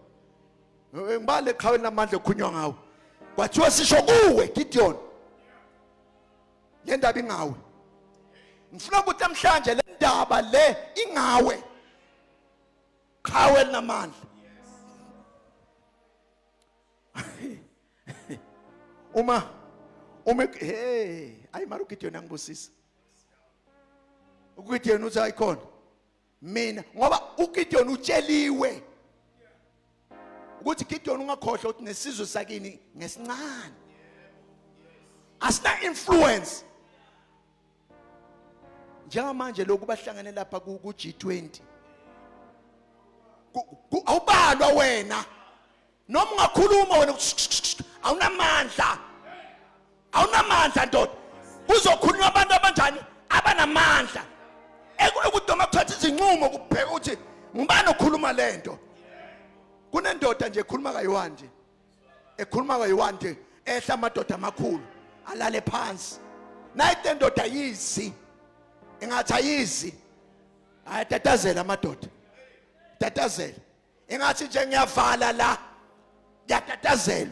Speaker 2: ngibale qhawe elinamandla ekhunywa ngawo. Kwathiwa sisho kuwe Gideon le ndaba ingawe. Ngifuna ukuthi namhlanje le ndaba le ingawe. Qhawe elinamandla. Uma hey ayi mara uGideon angibusisa. uGideon uthi ayikhona mina ngoba uGideon utsheliwe ukuthi Gideon ungakhohlwa ukuthi nesizwe sakini ngesincane. Asina influence. Njengamanje lokhu bahlangane lapha ku G20. Awubalwa wena. Noma ungakhuluma wena awunamandla. Awunamandla ndoda. Kuzokhulunywa abantu abanjani? Abanamandla. Ekudoma kuthatha izinqumo kubheka ukuthi ngubani okhuluma lento. Kunendoda nje ekhuluma kayi-1 nje. Ekhuluma kayi-1 nje ehla amadoda amakhulu alale phansi. Nayite ndoda yizi. Engathi ayizi. Ayatatazela amadoda. Tatazela. Engathi nje ngiyavala la. Yatatazela.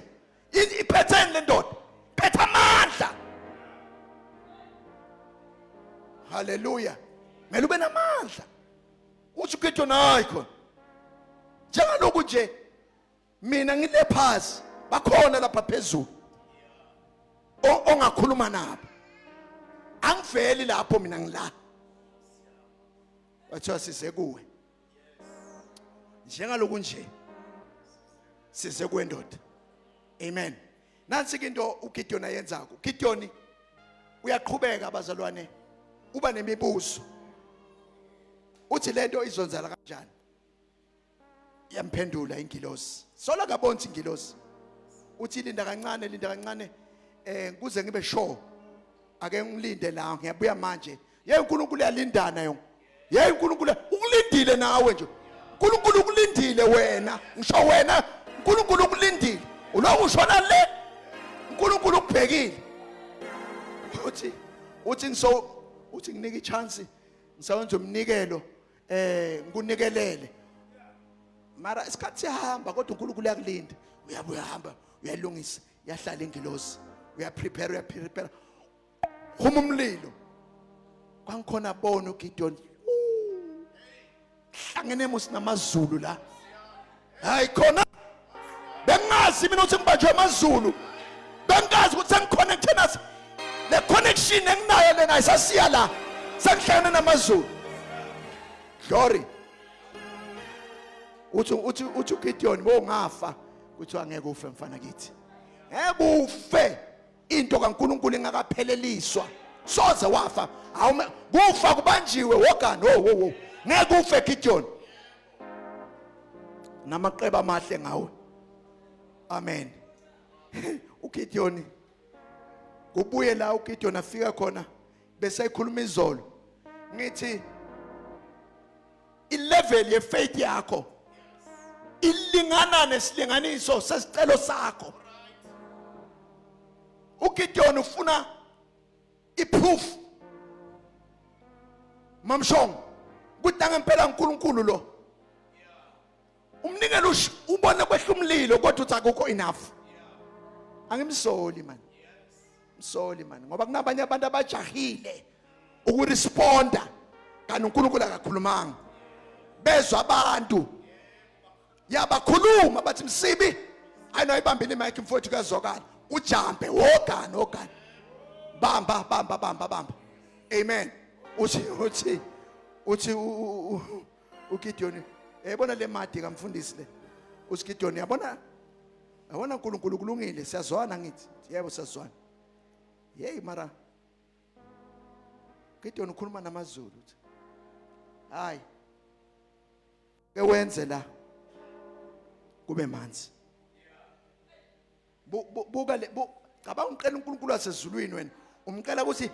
Speaker 2: Iphetheni le ndoda. Phetha amandla. Hallelujah. Mele ube namandla. Uthi uGideon hayi khona. Njengalokhu nje mina ngile phasi bakhona lapha phezulu. Ongakhuluma nabo. Angiveli lapho mina ngila. Bathiwa size kuwe. Njengalokhu nje size kwendoda. Amen. Nansi into uGideon ayenzako. uGideon uyaqhubeka abazalwane. Uba nemibuzo. Uthi lento izonzala kanjani? Yamphendula ingilosi. Sola kabonzi ingilosi. Uthi linda kancane kuze ngibe sure. Ake ngilinde la ngiyabuya manje. Ye uNkulunkulu uyalindana yonke. Ye uNkulunkulu ukulindile nawe nje. uNkulunkulu ukulindile wena. Ngisho wena uNkulunkulu ukulindile. Ulo ushona le. uNkulunkulu ukubhekile. Uthi nginike ichance ngisawenza umnikelo ngikunikelele. Mara isikhathi sihamba kodwa uNkulunkulu uyakulinda. Uyabuya hamba uyalungisa yahlala ingilosi. Uyaprepare. Huma umlilo. Kwangikhona bona uGideon. Hlangene musi namazulu la. Hayi khona. Bengazi mina ukuthi ngibanjwe amazulu. Bengazi ukuthi sengiconnecte naso. Le connection enginayo lena ayisasiya la. Sengihlangene namazulu. Glory. Uthi uGideon bongafa kuthi angeke ufe mfana kithi. Ngeke ufe into kaNkulunkulu ingakapheleliswa. Soze wafa. Kufa kubanjiwe wogani wo. Ngeke ufe Gideon. Namaqeba amahle ngawe. Amen. uGideon kubuye la uGideon afika khona bese ekhuluma izolo. Ngithi ilevel ye faith yakho ilingana nesilinganiso sesicelo sakho. uGideon ufuna iproof. Mamshong ukuthi ngempela uNkulunkulu lo. Umnikelo ubone kwehla umlilo kodwa uthi akukho enough. Angimsoli man. Msoli man ngoba kunabanye abantu abajahile ukuresponda kanti uNkulunkulu akakhulumanga. bezwa abantu yabakhuluma bathi Msibi ayinoyibambile imic mfowethu kazokala ujampe wogani bamba amen uthi uGideon yabona le madi kamfundisi le uGideon yabona uNkulunkulu kulungile siyazwana ngithi yebo siyazwana hey mara Gideon ukhuluma namaZulu uthi hayi ke wenze la kube manzi buka le cabanga uqela uNkulunkulu wasezulwini wena umqela ukuthi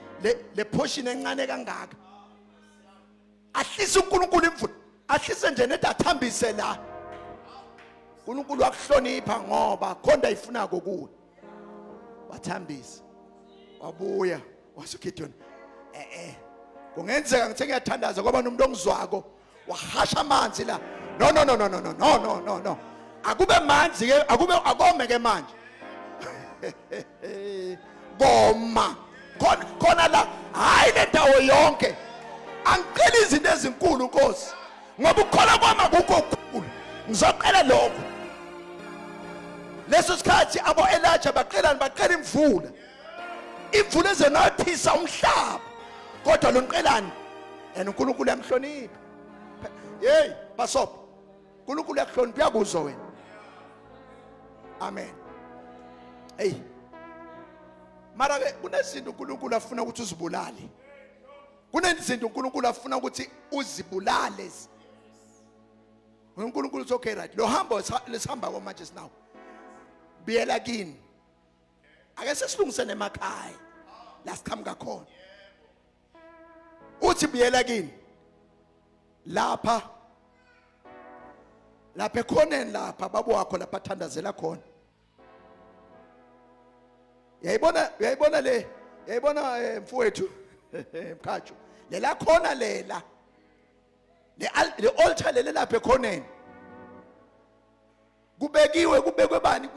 Speaker 2: le portion encane kangaka ahlise uNkulunkulu imvula ahlise nje nedi athambise la uNkulunkulu akuhlonipha ngoba khonda ifunako kuwe wathambisa wabuya wasuGideon kungenzeka ngithi ngiyathandaza ngoba nomuntu ongizwako wahasha amanzi la no akube manzi ke akome ke manje boma khona la hayi le ndawo yonke angicela izinto ezinkulu Nkosi ngoba ukukhola kwami akukho okukhulu ngizoqela lokho leso sikhathi abo Elijah baqela imvula ezenothisa umhlaba kodwa lo nqelani uNkulunkulu yamhlonipha hey basopo uNkulunkulu yakuhlonipha uyakuzwa wena amen hey mara ke kunezinto uNkulunkulu afuna ukuthi uzibulale kunezinto uNkulunkulu afuna ukuthi uzibulale uNkulunkulu uthi okay right lo hambo lesihamba kwamanje sinawo biyela kini ake sesilungisene emakhaya la siqhamuka khona uthi biyela kini lapha ekhoneni lapha babo wakho lapha athandazela khona yayibona mfowethu mkhatsho lela khona lela le altar lele lapha ekhoneni kubekwe bani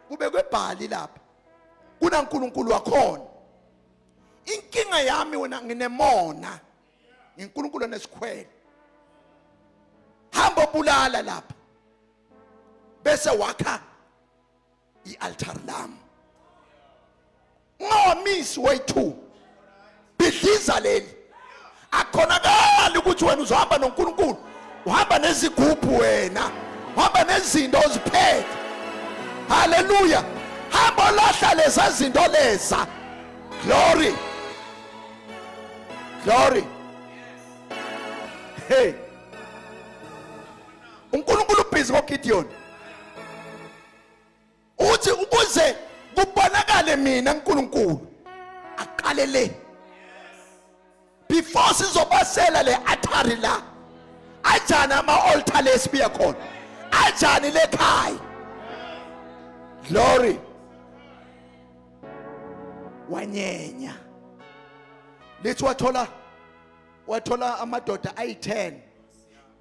Speaker 2: kubekwe bhali lapha kunaNkulunkulu wakhona inkinga yami wena nginemona uNkulunkulu onesikhwele hamba bulala lapha bese wakha ialtar lami ngomisi wethu bidliza leli akhonakala ukuthi wena uzohamba noNkulunkulu uhamba nezigubhu wena uhamba nezinto oziphethe haleluya hamba lahla leza zinto leza glory hey uNkulunkulu ubhizi ngoGideon uthi ukuze kubonakale mina uNkulunkulu aqale le before sizobasela le altar la ajana ama-altar lesibiya khona ajani lekhaya glory wanyenya lithi wathola amadoda ayi-10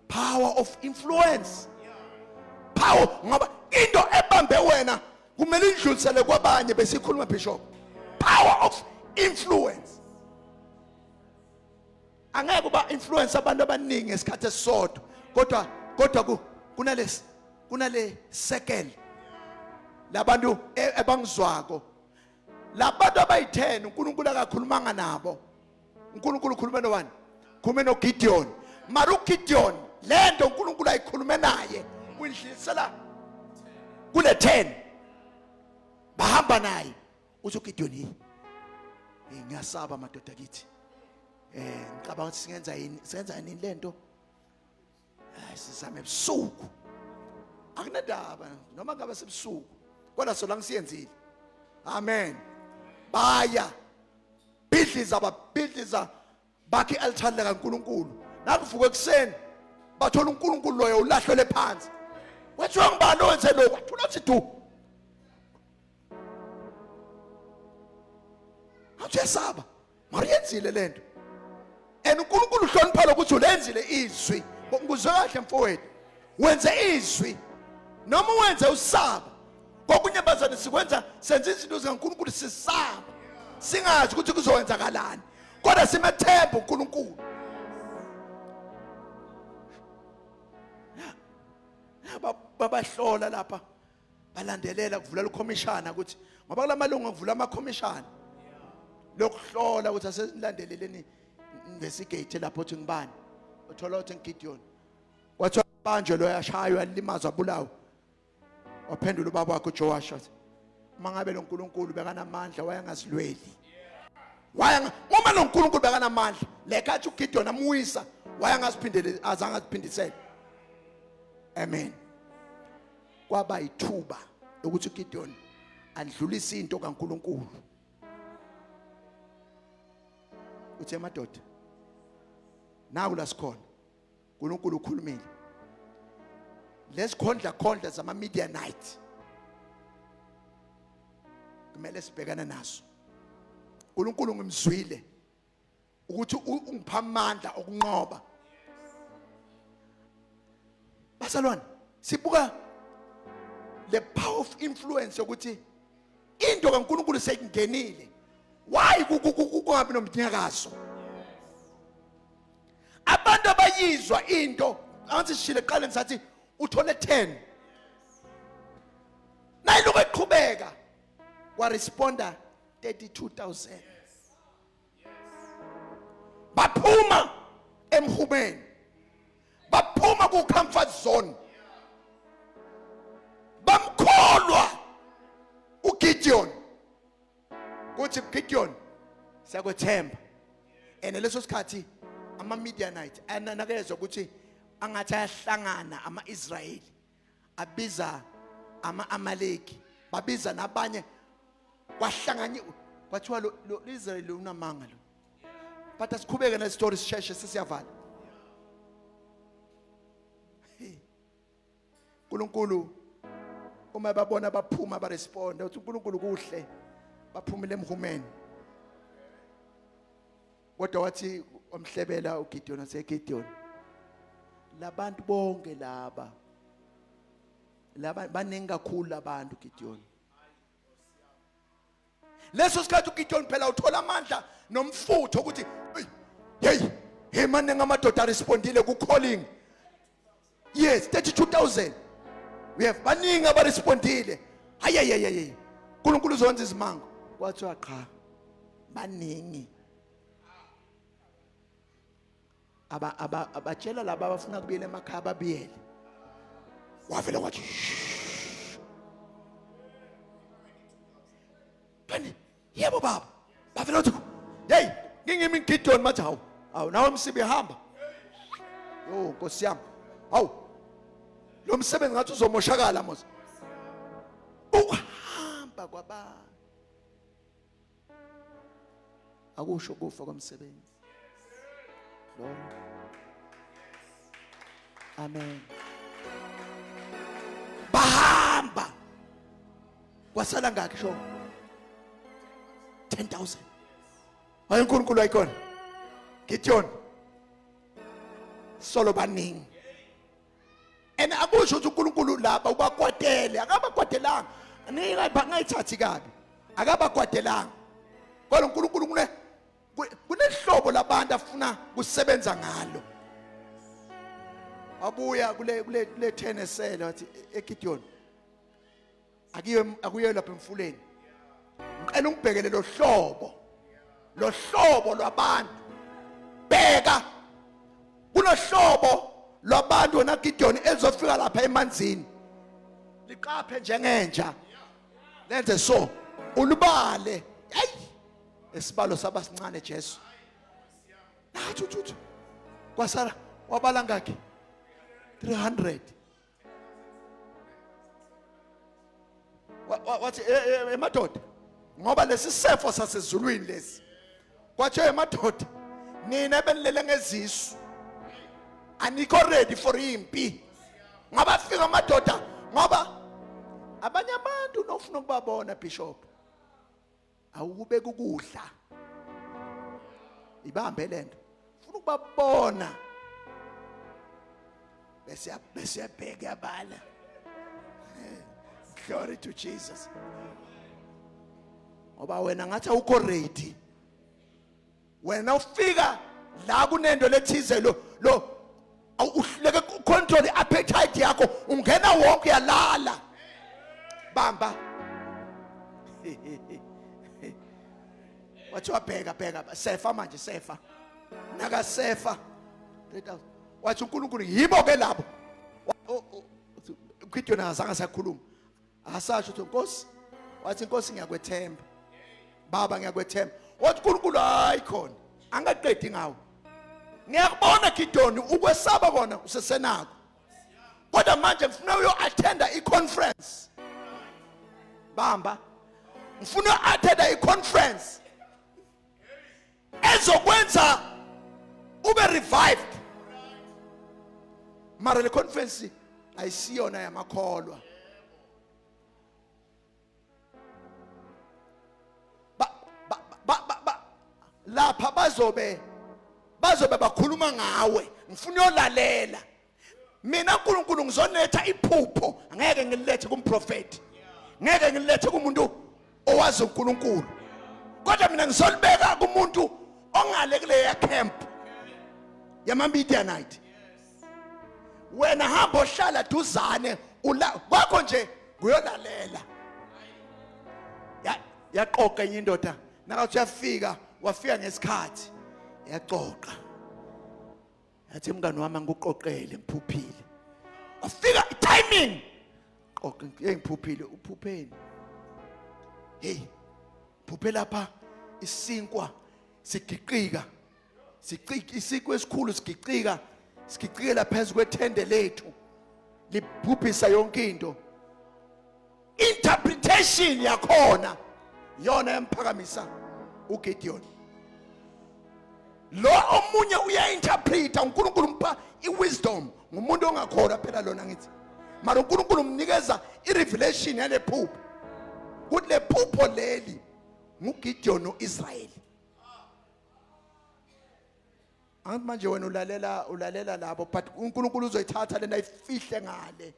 Speaker 2: power of influence power ngoba into ebambe wena kumele indlulisele kwabanye besikhuluma bishop power of influence angeke kuba influence abantu abaningi esikhathi esisodwa kodwa kunale circle labantu ebangizwako labantu abayi-10 uNkulunkulu akakhulumanga nabo uNkulunkulu ukhulume nobani khulume noGideon mara uGideon lento uNkulunkulu ayikhulume naye uyidlisela kule 10 bahamba naye uthi uGideon ngiyasaba madoda kithi ngicabanga ukuthi senza yini lento sizame ebusuku akunandaba noma ngabe sebusuku kodwa solange siyenzile amen baya bidliza bakhe i-altar likaNkulunkulu nakuvuka ekuseni bathola uNkulunkulu loyo ulahlele phansi wethiwa ngibani owenze lokhu athula uthi du awuyesaba mariyenzile lento uNkulunkulu uhlonipha lokuthi ulenzile izwi ngikuzwe kahle mfowethu wenze izwi noma wenze usaba kokunye bazana sikwenza senza izinto zikaNkulunkulu sisaba singazi ukuthi kuzowenzakalani kodwa simethemba uNkulunkulu babahlola lapha balandelela kuvula ukhomishana ukuthi ngoba kulamalungu kuvula amakhomishana lokuhlola ukuthi asesilandeleleni investigate lapho uthi ngibani uthola ukuthi ngigidiyoni wathi manje lo yashaywa limaza bulawo waphendula ubaba wakhe uJoash wathi mangabe lo nkulunkulu bekanamandla wayangasilweli uma lo nkulunkulu bekanamandla lekhathi uGidiyoni amuyisa wayangasiphindele azange asiphindisele amen kwaba ithuba ukuthi uGidiyoni adlulise into kaNkulunkulu uthi emadoda naku la sikhona uNkulunkulu ukhulumile lesikhondla zama Midianite kumele sibhekana naso uNkulunkulu ngimzwile ukuthi ungipha amandla okunqoba basalwane sibuka the power of influence ukuthi into kaNkulunkulu sekungenile why kungabi nomnyakazo abantu abayizwa into angathi sishile eqaleni sathi uthole 10 nayiluke eqhubeka wa responda 32,000 baphuma emhubeni baphuma ku comfort zone bamkholwa uGidiyoni kuthi Gideon siyakwethemba leso sikhathi ama Midianite ananakezwe ukuthi angathi ayahlangana ama-Israyeli abiza ama-Amaleki babiza nabanye kwahlanganye kwathiwa lo Israyeli unamanga lo but asiqhubeke nestory sisheshe sesiyavala uNkulunkulu uma babona baphuma baresponda uthi uNkulunkulu kuhle baphumile emhumeni kodwa wathi omhlebela uGidiyoni aseGidiyoni labantu bonke laba baningi kakhulu abantu uGidiyoni leso sikhathi uGidiyoni phela uthola amandla nomfutho ukuthi hey maningi amadoda respondile ku calling yes 32,000 we have baningi abarespondile hayi uNkulunkulu uzonza izimango kwathiwa cha baningi abatshela laba abafuna kubuyela emakhaya babiyele wavela kwathi bani yebo baba bavela uthi hey ngingimi uGidiyoni mathi hawu nawe msibe hamba Nkosi yami hawu lo msebenzi ngathi uzomoshakala mos ukuhamba kwabantu akusho kufa komsebenzi lo amen bahamba kwasala ngakho sho 10,000 hayi uNkulunkulu ayikona Gideon solo baningi akusho ukuthi uNkulunkulu lapha ubakwatele akabakwatelanga ngayithathi kabi akabakwatelanga kodwa uNkulunkulu kunehlobo labantu afuna kusebenza ngalo abuya kule 10 esele wathi eGidiyoni akuye lapha emfuleni ngicela ungibhekele lo hlobo lwabantu bheka kunohlobo lwabantu wena Gidiyoni ezofika lapha emanzini liqaphe njengenja lenze so ulubale hey esibalo sabasincane Jesu nathi kwasala wabala ngakhe 300 wathi emadoda ngoba lesisefo sasezulwini lesi kwathi emadoda nina benilele ngezisu anikho ready for impi ngoba fika amadoda ngoba abanye abantu nofuna ukubabona bishop awukube kukudla ibambe lento ufuna ukubabona bese yabheka yabala glory to Jesus ngoba wena ngathi awukho ready wena ufika la kunendo lethize lo awuhleke control i-appetite yakho ungena wonke uyalala bamba wathi wabheka sefa manje sefa naka sefa 3000 wathi uNkulunkulu yibo ke labo uGideon azange sakhuluma asasho ukuthi Nkosi wathi Nkosi ngiyakwethemba baba ngiyakwethemba wathi uNkulunkulu hayi khona angaqedi ngawo ngiyakubona Gideon ukwesaba kona usesenako kodwa manje ngifuna uyo-attenda i-conference bamba ngifuna uyo-attenda i-conference ezokwenza ube revived mara le conference ayisiyona yamakholwa lapha bazobe bakhuluma ngawe ngifuna uyolalela mina uNkulunkulu ngizoletha iphupho ngeke ngililethe kumprofeti ngeke ngililethe kumuntu owazi uNkulunkulu kodwa mina ngizolibeka kumuntu ongale kule ya camp yama-Midianite wena hamba ohlala duzane kwakho nje kuyolalela yaqoqa enye indoda nakathi wafika ngesikhathi yaxoxa yathi mngani wami ngikuqoqele ngiphuphile wafika timing qoqa ngiphuphile uphupheni hey phuphe lapha isinkwa sigiqika isinkwa esikhulu sigicikela phezu kwethende lethu libhubhisa yonke into interpretation yakhona yona yemphakamisa uGideon lo omunye uya-interpreta uNkulunkulu mpha i-wisdom ngumuntu ongakhona phela lona ngithi mara uNkulunkulu umnikeza i-revelation yale phupho ukuthi le phupho leli nguGideon uIsrayeli angithi manje wena ulalela labo but uNkulunkulu uzoyithatha lena ifihle ngale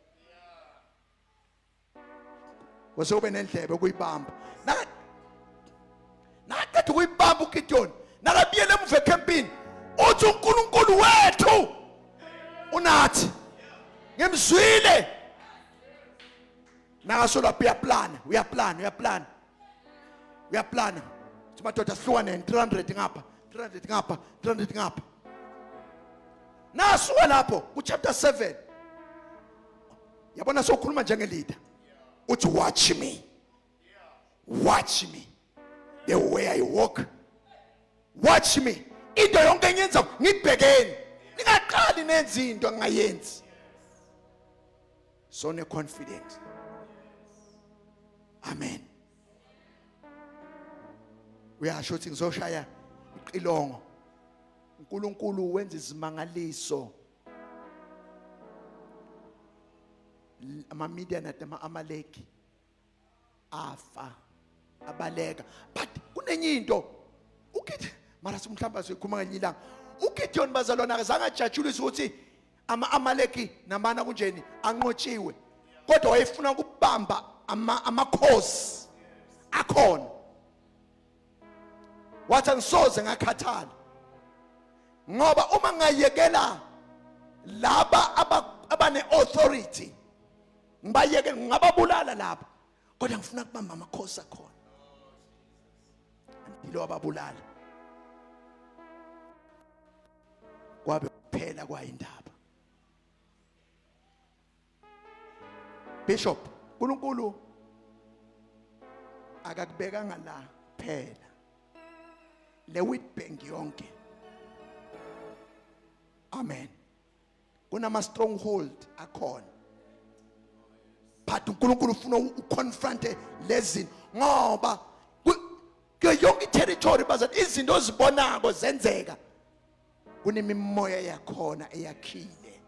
Speaker 2: wase ube nendlebe ukuyibamba nakaqeda ukuyibamba uGideon nakabiyele emuva ecampini uthi uNkulunkulu wethu unathi ngimzwile nakasola uyaplana ukuthi madoda sihlukane 300 ngapha 300 ngapha nasuka lapho ku chapter 7 yabona sokhuluma njengeleader uthi watch me the way I walk watch me into yonke enyenza ngibhekeni ningaqali nenza into engayenzi so ne confident amen uyasho ukuthi ngizoshaya iqilongo uNkulunkulu wenza izimangaliso ama-Midianite ama-Amaleki afa abaleka but kunenye into mara simhlamba sikhuluma ngenye ilanga uGideon bazalwana akazange ajatshulise ukuthi ama-Amaleki namana kunjeni anqotshiwe kodwa wayefuna ukubamba amakhosi akhona wathi angisoze ngakhathala ngoba uma ngayekela laba abane-authority ngibayeke ngingababulala laba kodwa ngifuna kubamba amakhosi akhona yilo ababulala kwabe kuphela kwayindaba Bishop uNkulunkulu akakubekanga la phela le Witbank yonke amen kunama stronghold akhona but uNkulunkulu ufuna uconfronte lezi ngoba yonke territory bazana izinto ozibonako zenzeka kunemimoya yakhona eyakhile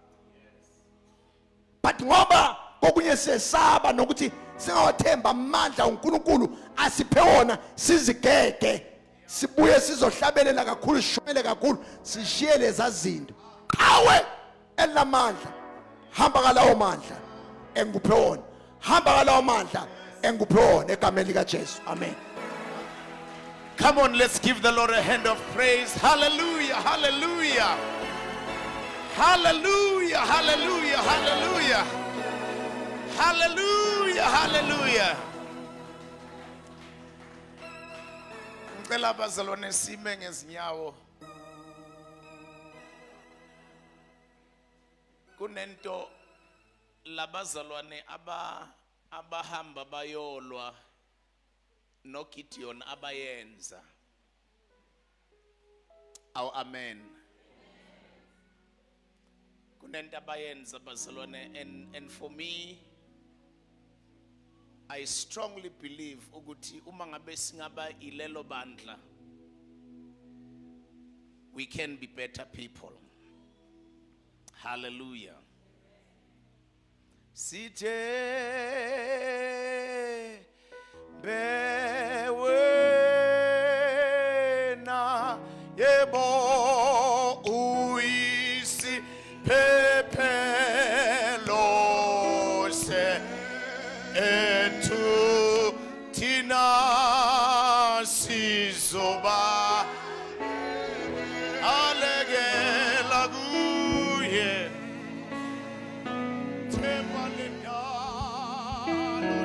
Speaker 2: but ngoba kokunye sesaba nokuthi singawathemba amandla uNkulunkulu asiphe wona sizigege sibuye sizohlabelela kakhulu sishwele kakhulu sishiye leza zinto qawe elamandla hamba kalawo mandla engikuphe wona hamba kalawo mandla engikuphe wona egameni lika Jesu amen.
Speaker 1: Come on, let's give the Lord a hand of praise. Hallelujah, hallelujah, Hallelujah, hallelujah, hallelujah. Hallelujah, hallelujah. Ngicela abazalwane sime ngezinyawo. Kunento labazalwane abahamba bayolwa no Gideon abayenza. Aw amen. Kunento abayenza bazalwane, and for me I strongly believe ukuthi uma ngabe singaba ilelo bandla, we can be better people. Hallelujah. Sithe bewena yebo uisi pepelo se etu tina sizoba alegela guye tembale dalo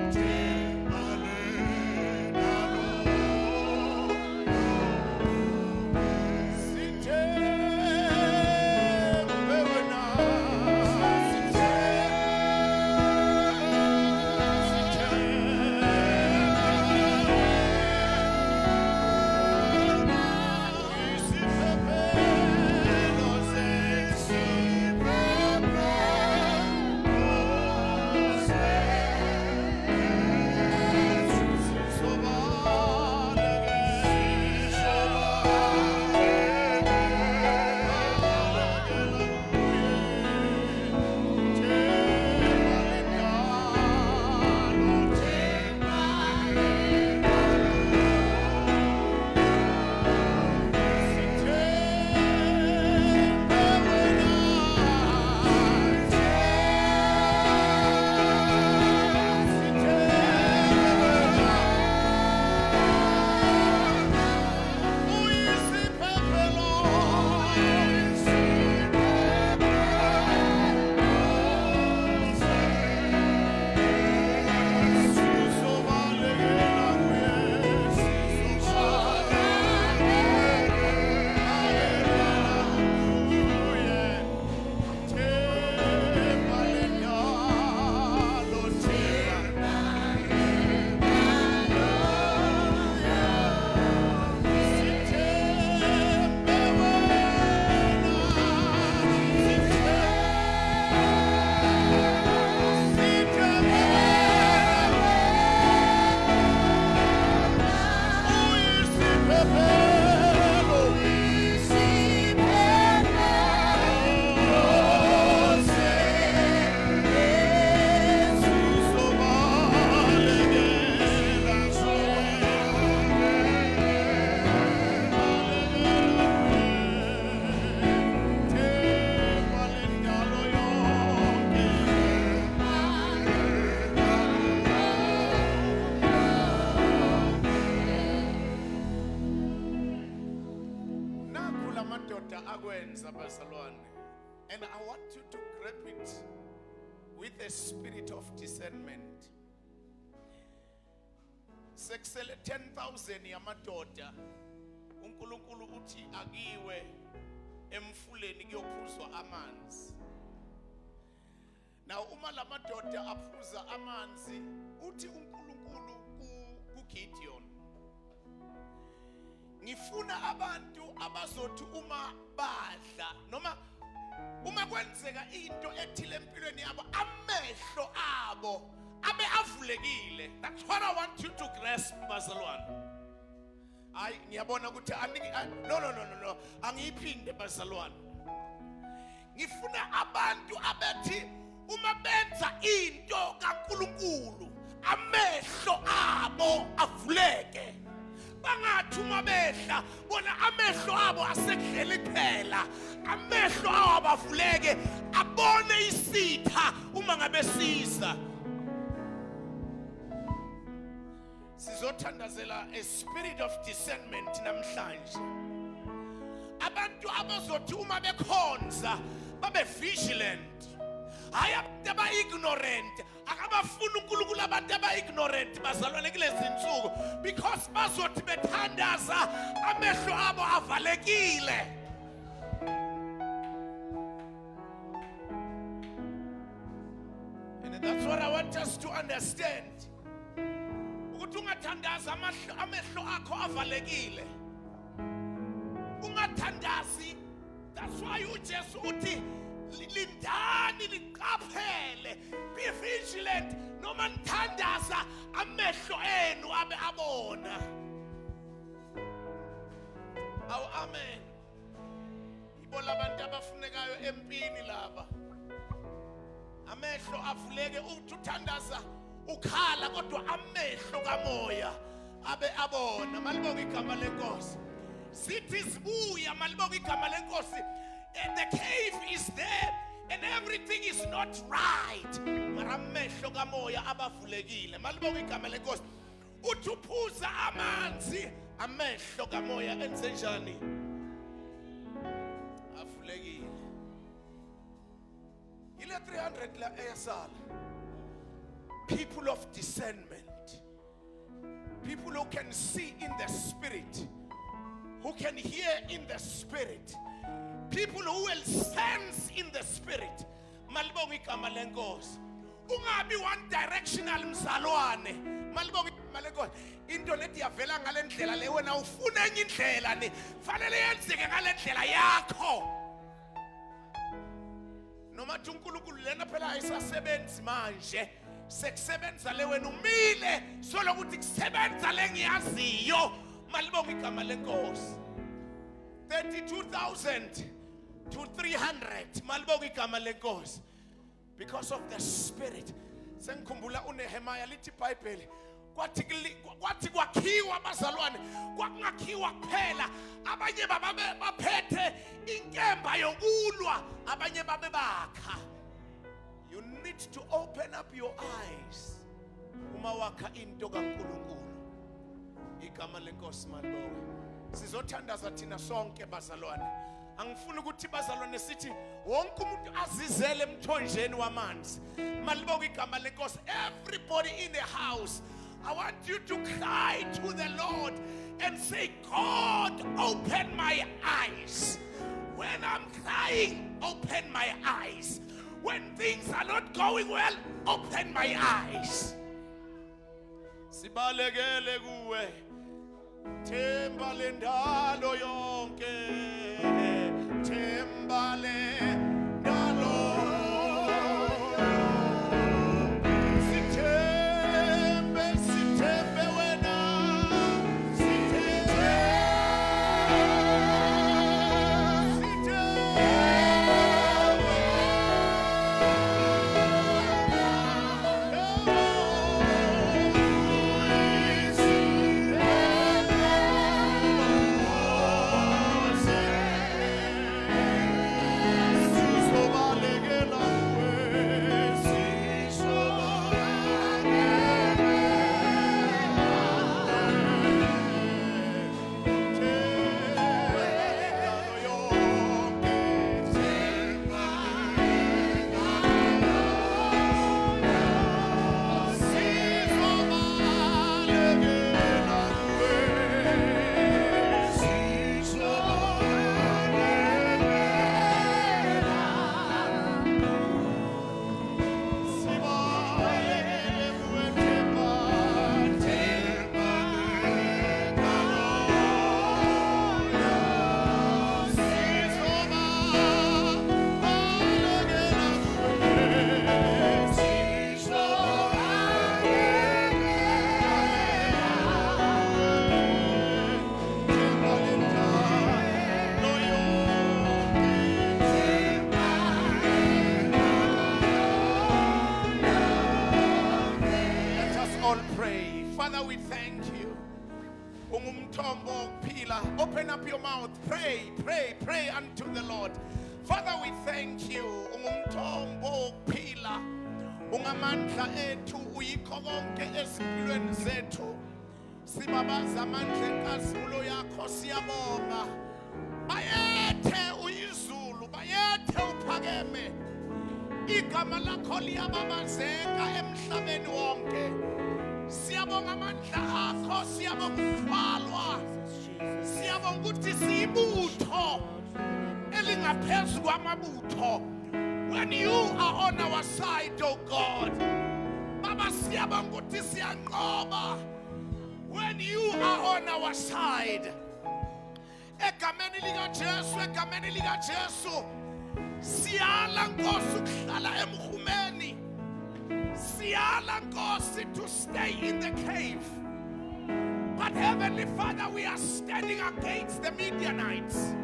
Speaker 1: sithe bewena and I want you to grab it with a spirit of discernment. Sekusele 10,000 yamadoda uNkulunkulu uthi akiwe emfuleni kuyophuzwa amanzi. Now uma lamadoda aphuza amanzi uthi uNkulunkulu kuGideon, ngifuna abantu abazothi uma badla noma uma kwenzeka into ethile empilweni yabo amehlo abo abe avulekile. That's what I want you to grasp, bazalwane. Ngiyabona ukuthi no angiyiphinde bazalwane. Ngifuna abantu abethi uma benza into kaNkulunkulu amehlo abo avuleke. Bangathi uma behla bona amehlo abo asekudlela iphela, amehlo abo avuleke abone isitha uma ngabe siza. Sizothandazela a spirit of discernment namhlanje. Abantu abazothi uma bekhonza babe vigilant. Hayi abantu aba-ignorant. Akabafuni uNkulunkulu abantu aba-ignorant bazalwane kulezi insuku, because bazothi bethandaza amehlo abo avalekile. And that's what I want us to understand. Ukuthi ungathandaza amehlo akho avalekile. Ungathandazi. That's why uJesu uthi lindani liqaphele, be vigilant, noma nithandaza amehlo enu abe abona. Awu amen. Ibo labantu abafunekayo empini laba. Amehlo avuleke uthi uthandaza ukhala kodwa amehlo kamoya abe abona. Malibonga igama lenkosi. Sithi sibuya malibonga igama lenkosi. And the cave is there and everything is not right. Mara amehlo kamoya abavulekile. Malibonga igama lenkosi. Uthi uphuza amanzi amehlo kamoya enze njani? Avulekile. Ile 300 la eyasala. People of discernment. People who can see in the spirit. Who can hear in the spirit. People who will sense in the spirit. Malibonga igama lenkosi. Ungabi one directional mzalwane. Malibonga igama lenkosi. Into lethi yavela ngale ndlela le wena ufuna enye indlela ni. Fanele yenzeke ngale ndlela yakho. Noma uNkulunkulu lena phela ayisasebenzi manje. Sekusebenza le wena umile solokuthi kusebenza lengiyaziyo. Malibonga igama lenkosi. 32,000 to 300. Malibonga igama lenkosi. Because of the spirit. Sengikhumbula uNehemiah lithi iBhayibheli kwathi kwakhiwa abazalwane kwakungakhiwa kuphela, abanye baphethe inkemba yokulwa, abanye babe bakha. You need to open up your eyes uma wakha into kaNkulunkulu. Igama lenkosi malibonga. Sizothandaza thina sonke bazalwane. Angifuni ukuthi bazalwane sithi wonke umuntu azizele emthonjeni wamanzi. Malibonga igama lenkosi. Everybody in the house, I want you to cry to the Lord and say, God, open my eyes. When I'm crying, open my eyes. When things are not going well, open my eyes. Sibalekele kuwe themba lendalo yonke, themba lendalo sithembe wena, sithembe Father, we thank you. Open up your mouth. Pray, pray, pray unto the Lord. Father, we thank you. Ungamandla ethu uyikho konke ezimpilweni zethu. Sibabaza amandla enkazimulo yakho siyabonga. Bayethe uyizulu yethe uphakeme. Igama lakho liyababazeka emhlabeni wonke. Siyabonga amandla akho, siyabonga ukuthwalwa. Siyabonga ukuthi siyibutho elingaphezu kwamabutho. When you are on our side, oh God, Baba siyabonga ukuthi siyanqoba. When you are on our side, egameni lika Jesu, egameni lika Jesu, siyala Nkosi ukuhlala emhumeni. Siyala Nkosi to stay in the cave. But Heavenly Father, we are standing against the Midianites.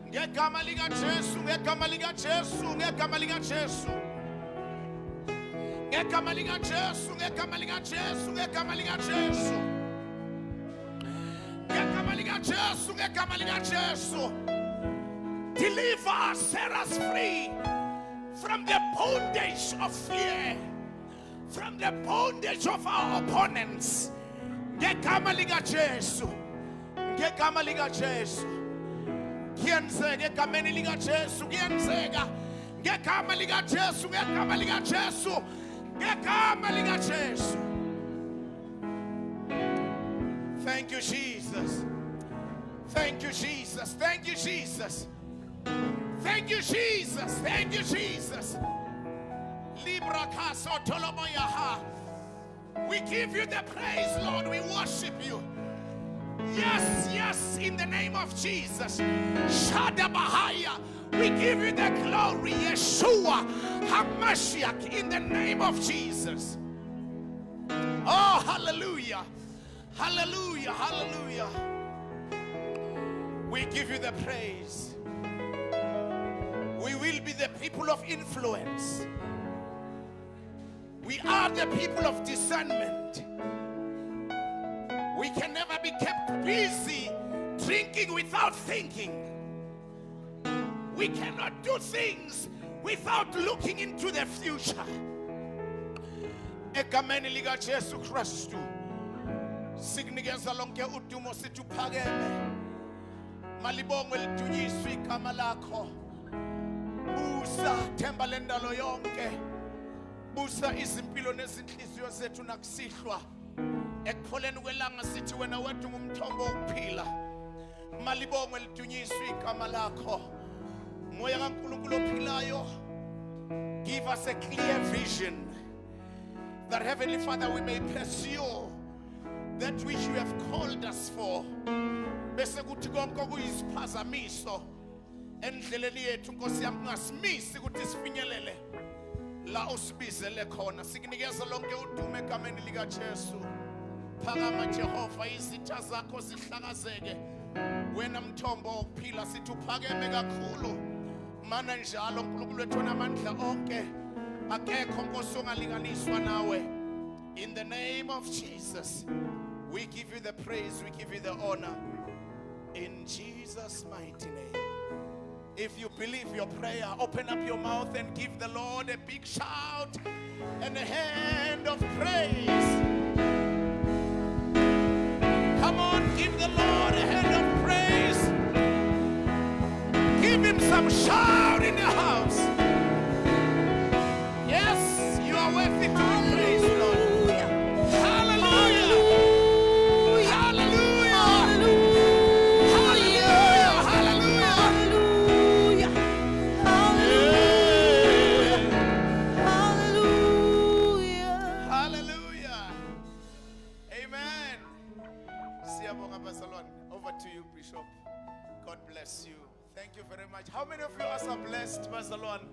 Speaker 1: Ngegama lika Jesu, ngegama lika Jesu, ngegama lika Jesu. Ngegama lika Jesu, ngegama lika Jesu, ngegama lika Jesu. Ngegama lika Jesu, ngegama lika Jesu. Deliver us, set us free from the bondage of fear, from the bondage of our opponents. Ngegama lika Jesu, ngegama lika Jesu. Kuyenzeka egameni lika Jesu, kuyenzeka ngegama lika Jesu, ngegama lika Jesu, ngegama lika Jesu. Thank you, Jesus. Thank you, Jesus. Thank you, Jesus. Thank you, Jesus. Thank you, Jesus. Libra kaso tolomoyaha. We give you the praise, Lord. We worship you. Yes, yes, in the name of Jesus. Shadabahaya. We give you the glory, Yeshua HaMashiach, in the name of Jesus. Oh, hallelujah. Hallelujah. Hallelujah. We give you the praise. We will be the people of influence. We are the people of discernment. We can never be kept busy drinking without thinking. We cannot do things without looking into the future. Egameni lika Jesu Kristu, sikunikeza lonke udumo sithi uphakeme. Malibongo lidunyiswe igama lakho. Busa themba lendalo yonke. Busa izimpilo nezinhliziyo zethu nakusihlwa. Ekupholeni kwelanga sithi wena wedwa ngumthombo wokuphila. Malibongo lidunyiswe igama lakho. Moya kaNkulunkulu ophilayo, give us a clear vision that Heavenly Father we may pursue that which you have called us for. Bese kuthi konke kuyisiphazamiso endleleni yethu Nkosi yami ngasimisi ukuthi sifinyelele la usibizele khona. Sikunikeza lonke udumo egameni lika Jesu. Phakama Jehova, izitha zakho zihlakazeke. Wena mthombo wokuphila sithi uphakeme kakhulu. Mana njalo uNkulunkulu wethu onamandla onke. Akekho Nkosi ongalinganiswa nawe. In the name of Jesus, we give you the praise, we give you the honor. In Jesus' mighty name. If you believe your prayer, open up your mouth and give the Lord a big shout and a hand of praise. Come on, give the Lord a hand of praise. Give him some shout in the house. Yes, you are worthy to be praised, Lord. Hallelujah. Hallelujah. Hallelujah. Hallelujah.
Speaker 3: Hallelujah.
Speaker 1: Hallelujah. Amen. Siyabonga bazalwane. Over to you, Bishop. God bless you. Thank you very much. How many of you are blessed, bazalwane?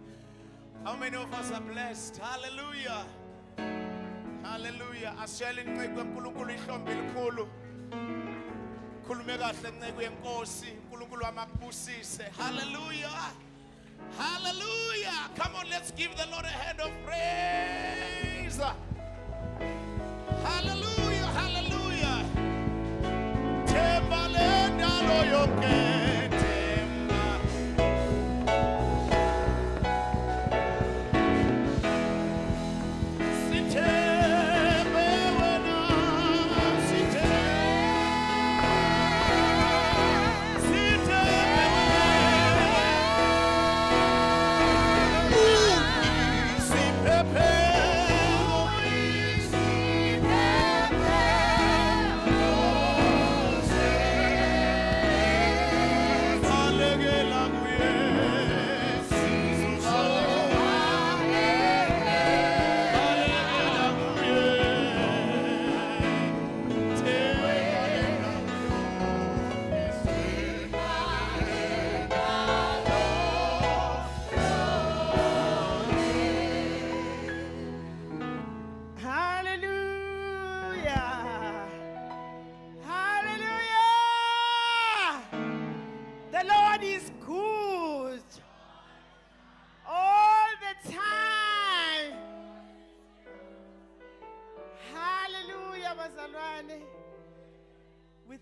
Speaker 1: How many of us are blessed? Hallelujah. Hallelujah. Asiyele inceku kaNkulunkulu ihlombe elikhulu. Khulume kahle inceku yenkosi, uNkulunkulu amakubusise. Hallelujah. Hallelujah. Come on, let's give the Lord a hand of praise. Hallelujah. Hallelujah. Themba lendalo yonke.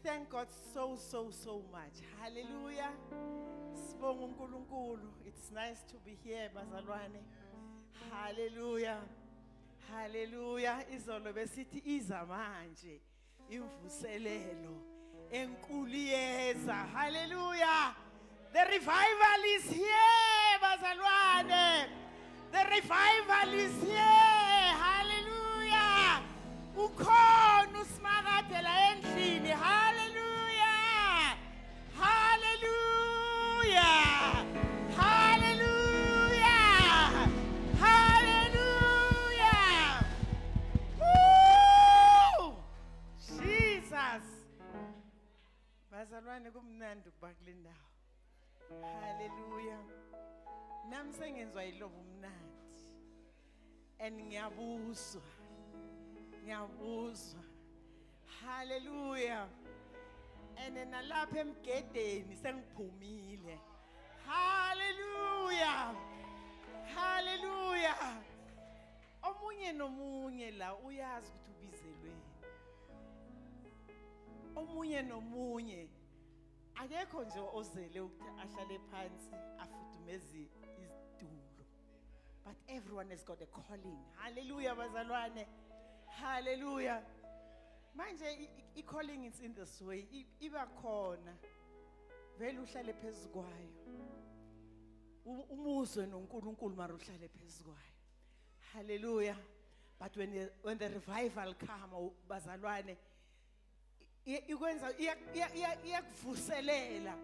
Speaker 3: thank God so much. Hallelujah. Sibonga uNkulunkulu. It's nice to be here, bazalwane. Hallelujah. Hallelujah. Izolo besithi iza manje. Imvuselelo enkulu iyeza. Hallelujah. The revival is here, bazalwane. The revival is here. Hallelujah. Ukhona uSimakade la endlini. Hallelujah. Hallelujah. Hallelujah. Hallelujah. Woo! Jesus. Bazalwane kumnandi ukuba kule ndawo. Hallelujah. Nami sengenzwa yilobo umnandi. And ngiyabuzwa. Ngiyabuzwa. Hallelujah. And nalapha emgedeni sengiphumile. Hallelujah. Hallelujah. Omunye nomunye la uyazi ukuthi ubizelweni. Omunye nomunye akekho nje ozele ukuthi ahlale phansi afudumeze izitulo. But everyone has got a calling. Hallelujah bazalwane. Hallelujah. Manje calling is in this way. Iba khona. Vele uhlale phezulu kwayo. Umuzwe noNkulunkulu mara uhlale phezulu kwayo. Hallelujah. But when the revival come bazalwane ikwenza iyakuvuselela.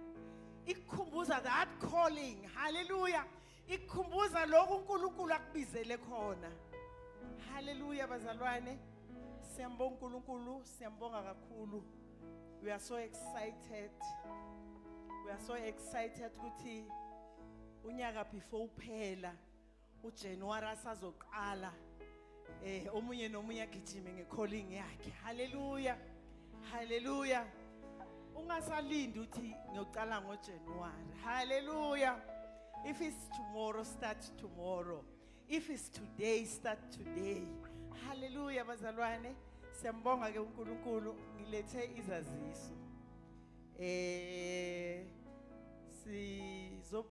Speaker 3: Ikukhumbuza that calling. Hallelujah. Ikukhumbuza lokho uNkulunkulu akubizele khona. Hallelujah bazalwane. Siyambonga uNkulunkulu, siyambonga kakhulu. We are so excited. We are so excited ukuthi unyaka before uphela uJanuary asazoqala omunye nomunye agijime ngecalling yakhe. Hallelujah. Hallelujah. Ungasalindi uthi ngiyocala ngoJanuary. Hallelujah. If it's tomorrow, start tomorrow. If it's today, start today. Hallelujah bazalwane. Siyambonga ke uNkulunkulu ngilethe izaziso.